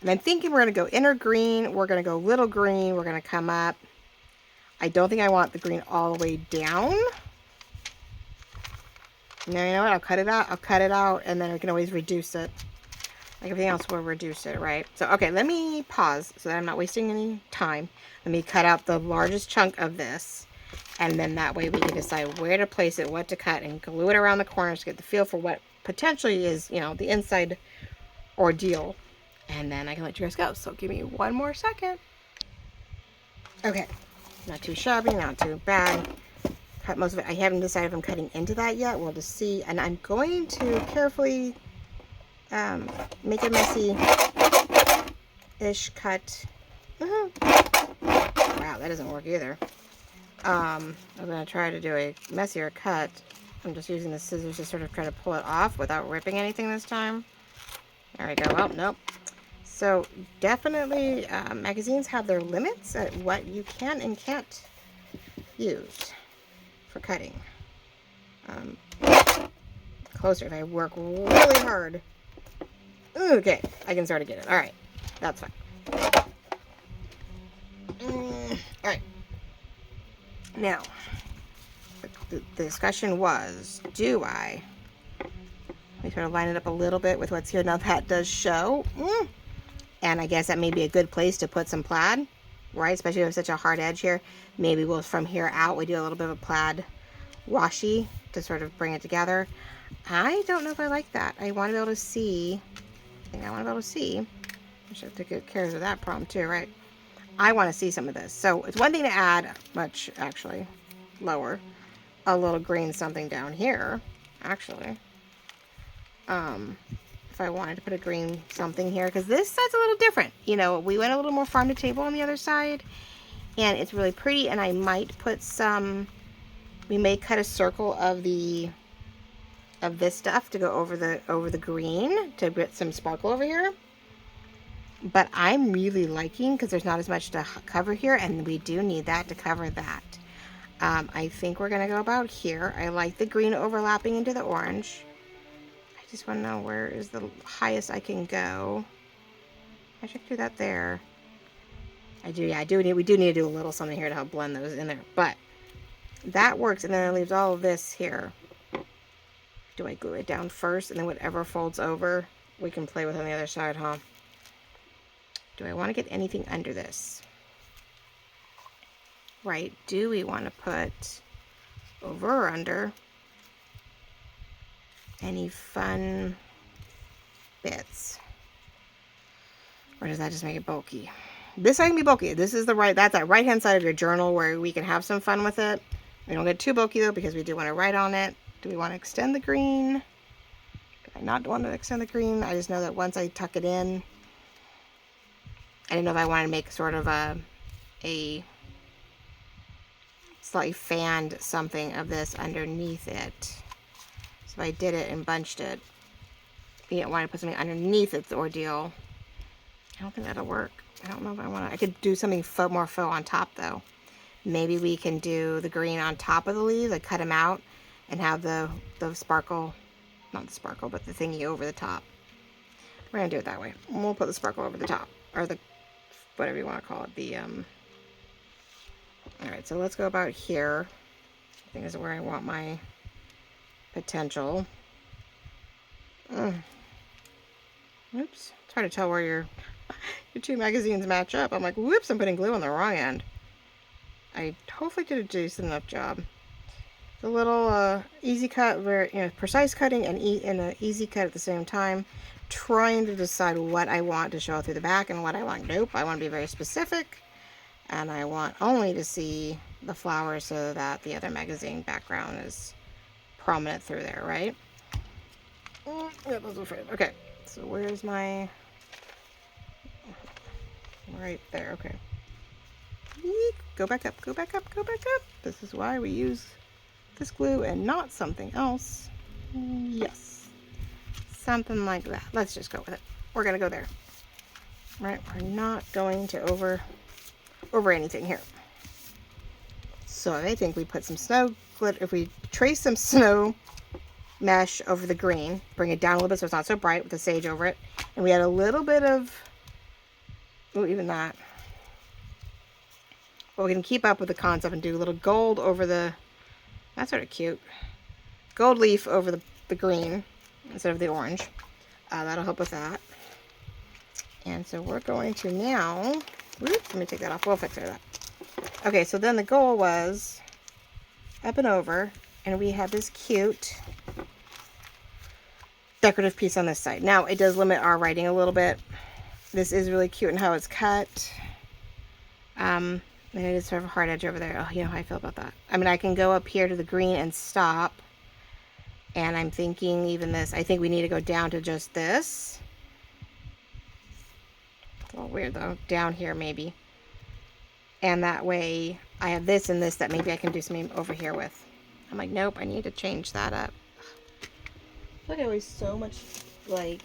And I'm thinking we're going to go inner green. We're going to go little green. We're going to come up. I don't think I want the green all the way down. No, you know what? I'll cut it out. I'll cut it out, and then we can always reduce it. Like everything else, we'll reduce it, right? So, okay, let me pause so that I'm not wasting any time. Let me cut out the largest chunk of this, and then that way we can decide where to place it, what to cut, and glue it around the corners to get the feel for what potentially is, you know, the inside ordeal. And then I can let you guys go. So give me 1 more second. Okay, not too shabby, not too bad. Cut most of it. I haven't decided if I'm cutting into that yet. We'll just see. And I'm going to carefully make a messy-ish cut. Wow, that doesn't work either. I'm going to try to do a messier cut. I'm just using the scissors to sort of try to pull it off without ripping anything this time. There we go. Well, nope. So definitely magazines have their limits at what you can and can't use for cutting. Closer if I work really hard. Okay, I can sort of get it. All right, that's fine. All right. Now, the discussion was, do I? Let me sort of line it up a little bit with what's here. Now that does show. And I guess that may be a good place to put some plaid, right? Especially with such a hard edge here. Maybe we'll, from here out, we do a little bit of a plaid washi to sort of bring it together. I don't know if I like that. I want to be able to see. I think I want to be able to see. I should have to get care of that problem too, right? I want to see some of this. So it's one thing to add, much actually lower, a little green something down here, actually. If I wanted to put a green something here, because this side's a little different. You know, we went a little more farm to table on the other side, and it's really pretty. And I might put some. We may cut a circle of this stuff to go over the green to get some sparkle over here. But I'm really liking, because there's not as much to cover here, and we do need that to cover that. I think we're gonna go about here. I like the green overlapping into the orange. I just want to know where is the highest I can go. I should do that there. We do need to do a little something here to help blend those in there. But that works, and then it leaves all of this here. Do I glue it down first, and then whatever folds over, we can play with on the other side, huh? Do I want to get anything under this? Right, do we want to put over or under any fun bits? Or does that just make it bulky? This side can be bulky. This is that's that right hand side of your journal where we can have some fun with it. We don't get too bulky though, because we do want to write on it. Do we want to extend the green? Do I not want to extend the green? I just know that once I tuck it in, I didn't know if I wanted to make sort of a slightly fanned something of this underneath it. So if I did it and bunched it, you don't want to put something underneath its ordeal. I don't think that'll work. I don't know if I want to. I could do something more faux on top though. Maybe we can do the green on top of the leaves. I cut them out and have the sparkle, not the sparkle, but the thingy over the top. We're gonna do it that way. We'll put the sparkle over the top, or the whatever you want to call it. The all right, so let's go about here. I think this is where I want my potential. Oops, it's hard to tell where your two magazines match up. I'm like, whoops, I'm putting glue on the wrong end. I hopefully did a decent enough job. The little easy cut, where precise cutting and an easy cut at the same time. Trying to decide what I want to show through the back and what I want. Nope, I want to be very specific, and I want only to see the flowers so that the other magazine background is prominent through there, right? Okay, so where's my... Right there, okay. Go back up, go back up, go back up. This is why we use this glue and not something else. Yes. Something like that. Let's just go with it. We're going to go there. Right, we're not going to over anything here. So I think we put some snow glitter. If we trace some snow mesh over the green, bring it down a little bit so it's not so bright with the sage over it. And we add a little bit of, oh, even that. But we can keep up with the concept and do a little gold over the, that's sort of cute. Gold leaf over the green instead of the orange. That'll help with that. And so we're going to now, let me take that off. We'll fix that. Okay, so then the goal was up and over, and we have this cute decorative piece on this side. Now, it does limit our writing a little bit. This is really cute in how it's cut. And it is sort of a hard edge over there. Oh, you know how I feel about that. I mean, I can go up here to the green and stop. And I'm thinking even this, I think we need to go down to just this. It's a little weird though, down here maybe. And that way I have this and this that maybe I can do something over here with. I'm like, nope, I need to change that up. I feel like I waste so much like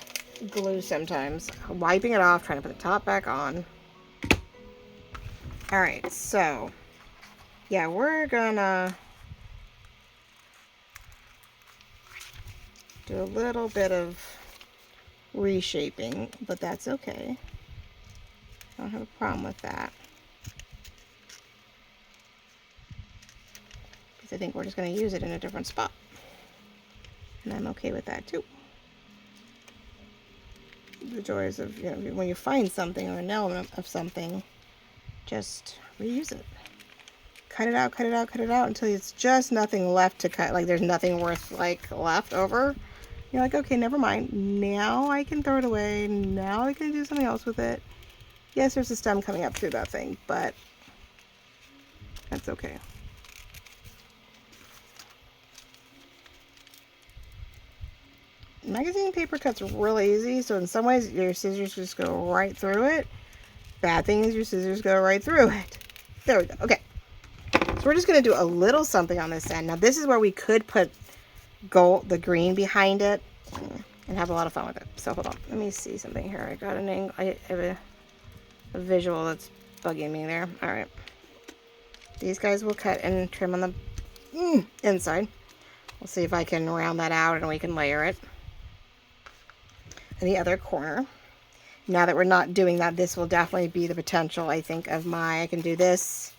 glue sometimes. Wiping it off, trying to put the top back on. All right, so yeah, we're gonna do a little bit of reshaping, but that's okay. I don't have a problem with that. Because I think we're just going to use it in a different spot. And I'm okay with that too. The joys of, you know, when you find something or an element of something, just reuse it. Cut it out, cut it out, cut it out until it's just nothing left to cut. Like there's nothing worth like left over. You're like, okay, never mind. Now I can throw it away. Now I can do something else with it. Yes, there's a stem coming up through that thing, but that's okay. Magazine paper cuts really easy, so in some ways your scissors just go right through it. Bad thing is your scissors go right through it. There we go. Okay. So we're just going to do a little something on this end. Now this is where we could put the green behind it and have a lot of fun with it. So hold on. Let me see something here. I got an angle. I have a visual that's bugging me there. All right. These guys will cut and trim on the inside. We'll see if I can round that out and we can layer it. In the other corner. Now that we're not doing that, this will definitely be the potential, I think, of I can do this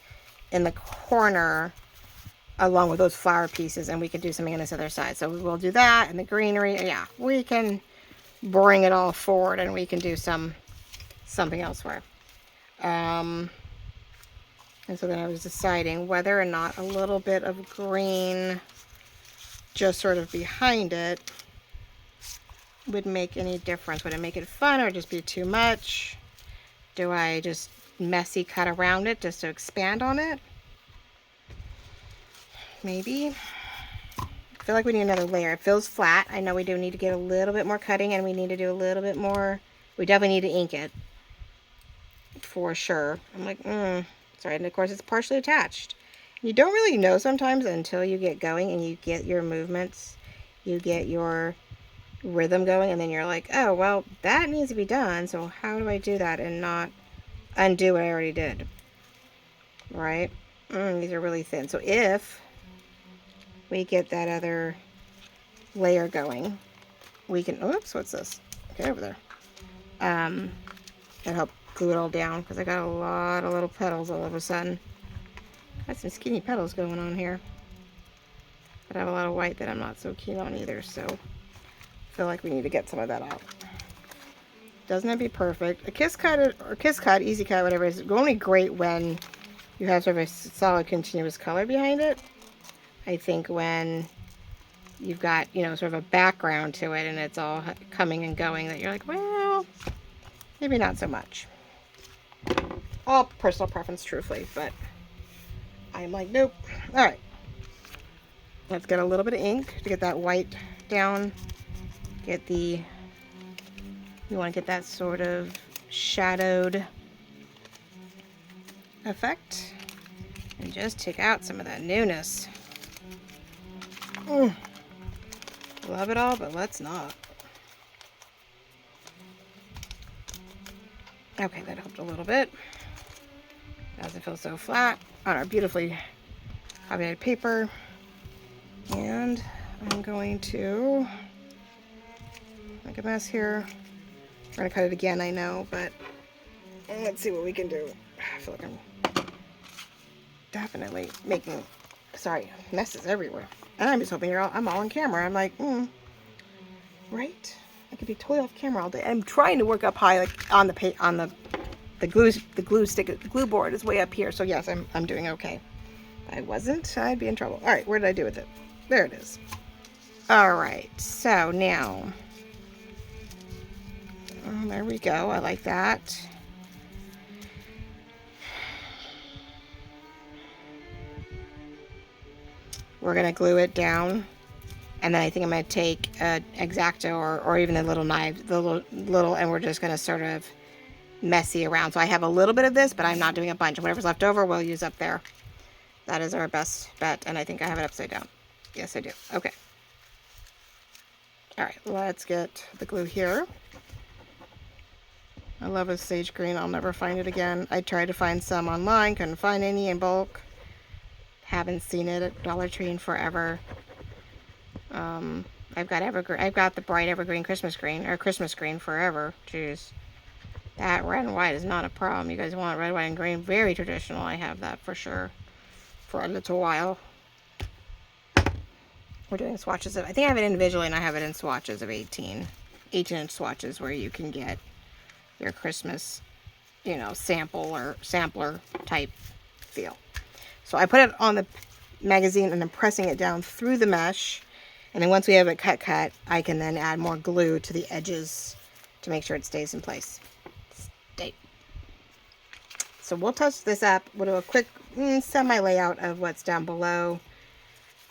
in the corner along with those flower pieces, and we can do something on this other side. So we will do that and the greenery. Yeah, we can bring it all forward and we can do something elsewhere. And so then I was deciding whether or not a little bit of green just sort of behind it would make any difference. Would it make it fun or just be too much? Do I just messy cut around it just to expand on it? Maybe. I feel like we need another layer. It feels flat. I know we do need to get a little bit more cutting, and we need to do a little bit more. We definitely need to ink it for sure. I'm like, sorry. And of course it's partially attached. You don't really know sometimes until you get going and you get your movements, you get your rhythm going, and then you're like, oh, well, that needs to be done. So how do I do that and not undo what I already did? Right? These are really thin. So if we get that other layer going, we can, oops, what's this? Okay, over there. That'll help glue it all down because I got a lot of little petals all of a sudden. Got some skinny petals going on here. But I have a lot of white that I'm not so keen on either, so I feel like we need to get some of that out. Doesn't have to be perfect. A kiss cut or kiss cut, easy cut, whatever, is only great when you have sort of a solid continuous color behind it. I think when you've got, you know, sort of a background to it and it's all coming and going, that you're like, well, maybe not so much. All personal preference, truthfully, but I'm like, nope. All right. Let's get a little bit of ink to get that white down. Get the, you want to get that sort of shadowed effect. And just take out some of that newness. Love it all, but let's not. Okay, that helped a little bit. Doesn't feel so flat on our beautifully copied paper. And I'm going to make a mess here. We're going to cut it again, I know, but let's see what we can do. I feel like I'm definitely making, sorry, messes everywhere. And I'm just hoping I'm all on camera. I'm like, right? I could be totally off camera all day. I'm trying to work up high, like on the glue board is way up here. So yes, I'm doing okay. If I wasn't, I'd be in trouble. All right, where did I do with it? There it is. All right, so now, there we go. I like that. We're gonna glue it down, and then I think I'm gonna take an X-Acto or even the little knife, the little, and we're just gonna sort of messy around. So I have a little bit of this, but I'm not doing a bunch. Whatever's left over, we'll use up there. That is our best bet, and I think I have it upside down. Yes, I do. Okay. All right, let's get the glue here. I love a sage green. I'll never find it again. I tried to find some online, couldn't find any in bulk. Haven't seen it at Dollar Tree in forever. I've got evergreen. I've got the bright evergreen Christmas green, or Christmas green forever. Jeez. That red and white is not a problem. You guys want red, white, and green? Very traditional. I have that for sure for a little while. We're doing swatches of, I think I have it individually and I have it in swatches of 18-inch swatches where you can get your Christmas, you know, sample or sampler type feel. So I put it on the magazine and I'm pressing it down through the mesh. And then once we have it cut, I can then add more glue to the edges to make sure it stays in place. So we'll touch this up. We'll do a quick semi-layout of what's down below.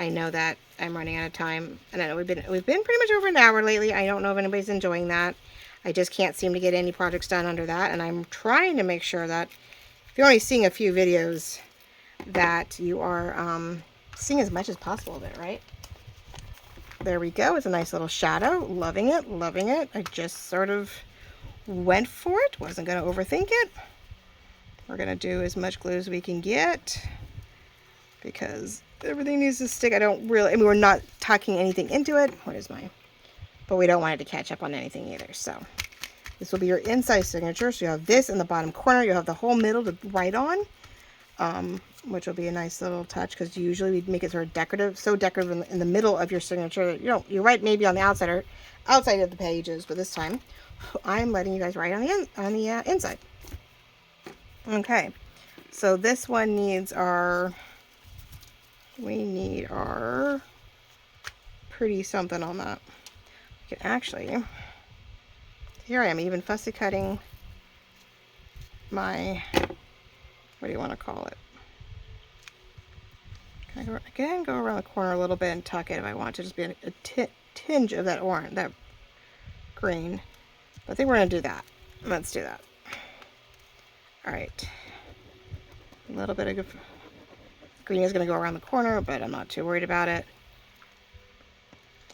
I know that I'm running out of time. And I know we've been pretty much over an hour lately. I don't know if anybody's enjoying that. I just can't seem to get any projects done under that. And I'm trying to make sure that if you're only seeing a few videos, that you are seeing as much as possible of it, right? There we go. It's a nice little shadow. Loving it, loving it. I just sort of went for it. Wasn't going to overthink it. We're going to do as much glue as we can get because everything needs to stick. I don't really, I mean, we're not tucking anything into it. What is mine? But we don't want it to catch up on anything either. So this will be your inside signature. So you have this in the bottom corner. You have the whole middle to write on, which will be a nice little touch because usually we make it sort of decorative, so decorative in the middle of your signature that you write maybe on the outside or outside of the pages, but this time I'm letting you guys write on the inside. Okay, so this one needs we need our pretty something on that. We can actually, here I am even fussy cutting my, what do you want to call it? Can I go around the corner a little bit and tuck it if I want to just be a tinge of that orange, that green. But I think we're going to do that. Let's do that. All right. A little bit of green is going to go around the corner, but I'm not too worried about it.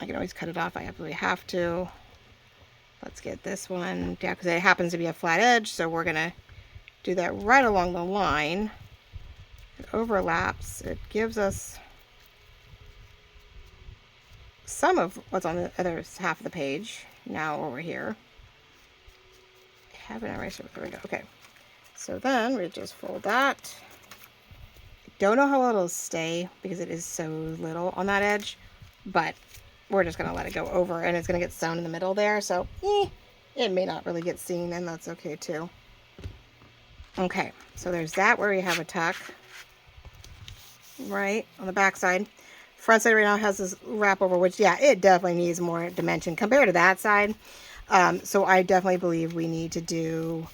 I can always cut it off. I absolutely have to. Let's get this one down because it happens to be a flat edge, so we're going to do that right along the line. It overlaps. It gives us some of what's on the other half of the page now over here. I have an eraser. There we go. Okay. So then we just fold that. I don't know how it'll stay because it is so little on that edge, but we're just going to let it go over and it's going to get sewn in the middle there. So it may not really get seen and that's okay too. Okay. So there's that where we have a tuck. Right on the back side. Front side right now has this wrap over, which yeah, it definitely needs more dimension compared to that side. So I definitely believe we need to do,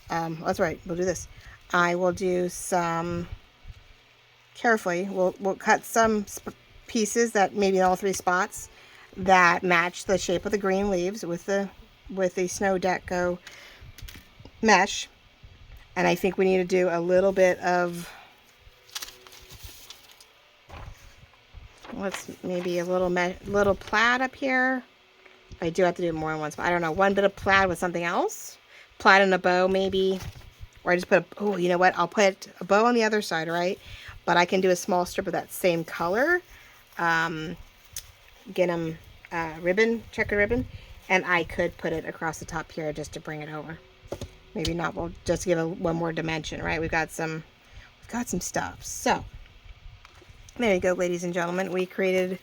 that's right, we'll do this. I will do some, carefully, we'll cut some pieces that maybe in all three spots that match the shape of the green leaves with the Snow Deco mesh. And I think we need to do a little bit of, let's maybe a little plaid up here. I do have to do more than one spot. I don't know, one bit of plaid with something else. Plaid and a bow maybe. Or I just put oh, you know what? I'll put a bow on the other side, right? But I can do a small strip of that same color. Get them ribbon, checkered ribbon. And I could put it across the top here just to bring it over. Maybe not, we'll just give it one more dimension, right? We've got some stuff. So there you go, ladies and gentlemen. We created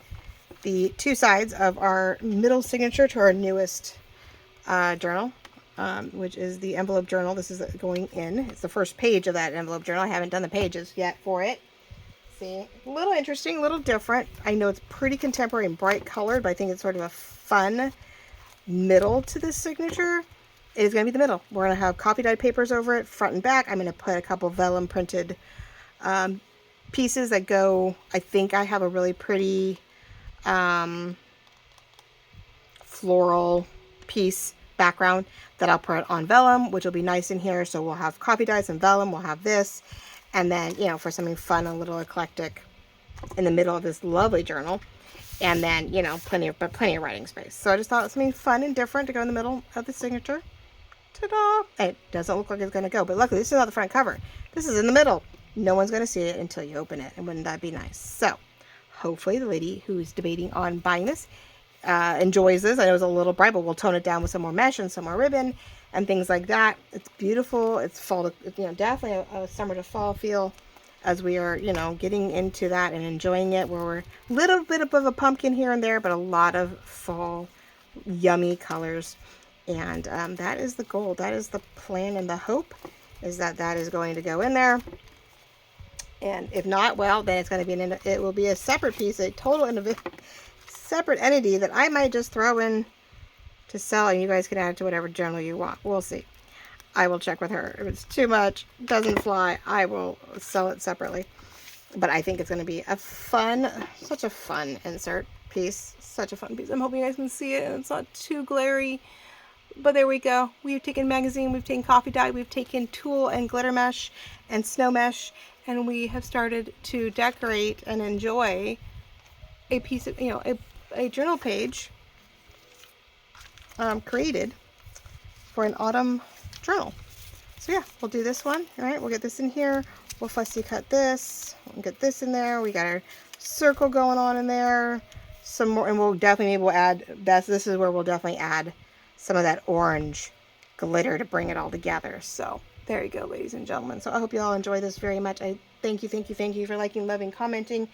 the two sides of our middle signature to our newest journal, which is the envelope journal. This is going in. It's the first page of that envelope journal. I haven't done the pages yet for it. See, a little interesting, a little different. I know it's pretty contemporary and bright colored, but I think it's sort of a fun middle to this signature. It is going to be the middle. We're going to have copy dyed papers over it, front and back. I'm going to put a couple vellum printed pieces that go, I think I have a really pretty floral piece background that I'll put on vellum, which will be nice in here. So we'll have copy dyes and vellum, we'll have this, and then, you know, for something fun, a little eclectic in the middle of this lovely journal. And then, you know, plenty of writing space. So I just thought it was something fun and different to go in the middle of the signature. Ta-da! It doesn't look like it's going to go, but luckily this is not the front cover. This is in the middle. No one's going to see it until you open it. And wouldn't that be nice? So hopefully the lady who's debating on buying this enjoys this. I know it's a little bright, but we'll tone it down with some more mesh and some more ribbon and things like that. It's beautiful. It's fall to, you know, definitely a summer to fall feel as we are, you know, getting into that and enjoying it, where we're a little bit of a pumpkin here and there, but a lot of fall yummy colors. And that is the goal. That is the plan, and the hope is that that is going to go in there. And if not, well, then it's going to be it will be a separate piece, a total separate entity that I might just throw in to sell, and you guys can add it to whatever journal you want. We'll see. I will check with her. If it's too much, doesn't fly, I will sell it separately. But I think it's going to be a fun, such a fun insert piece. Such a fun piece. I'm hoping you guys can see it and it's not too glary. But there we go. We've taken magazine, we've taken coffee dye, we've taken tulle and glitter mesh and snow mesh, and we have started to decorate and enjoy a piece of, you know, a journal page created for an autumn journal. So yeah, we'll do this one. All right, we'll get this in here. We'll fussy cut this. We'll get this in there. We got our circle going on in there. Some more, and we'll definitely, we'll add, this is where we'll definitely add some of that orange glitter to bring it all together. So there you go, ladies and gentlemen. So I hope you all enjoy this very much. I thank you for liking, loving, commenting,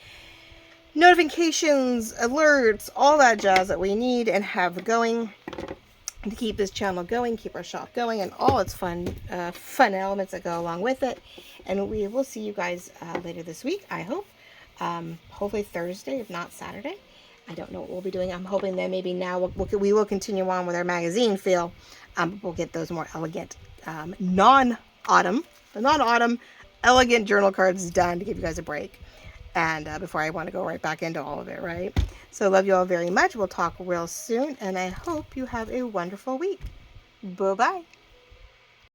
notifications, alerts, all that jazz that we need and have going to keep this channel going, keep our shop going, and all its fun elements that go along with it. And we will see you guys later this week, I hope. Hopefully Thursday, if not Saturday. I don't know what we'll be doing. I'm hoping that maybe now we will continue on with our magazine feel. We'll get those more elegant, non-autumn elegant journal cards done to give you guys a break. And before I want to go right back into all of it, right? So love you all very much. We'll talk real soon. And I hope you have a wonderful week. Bye-bye.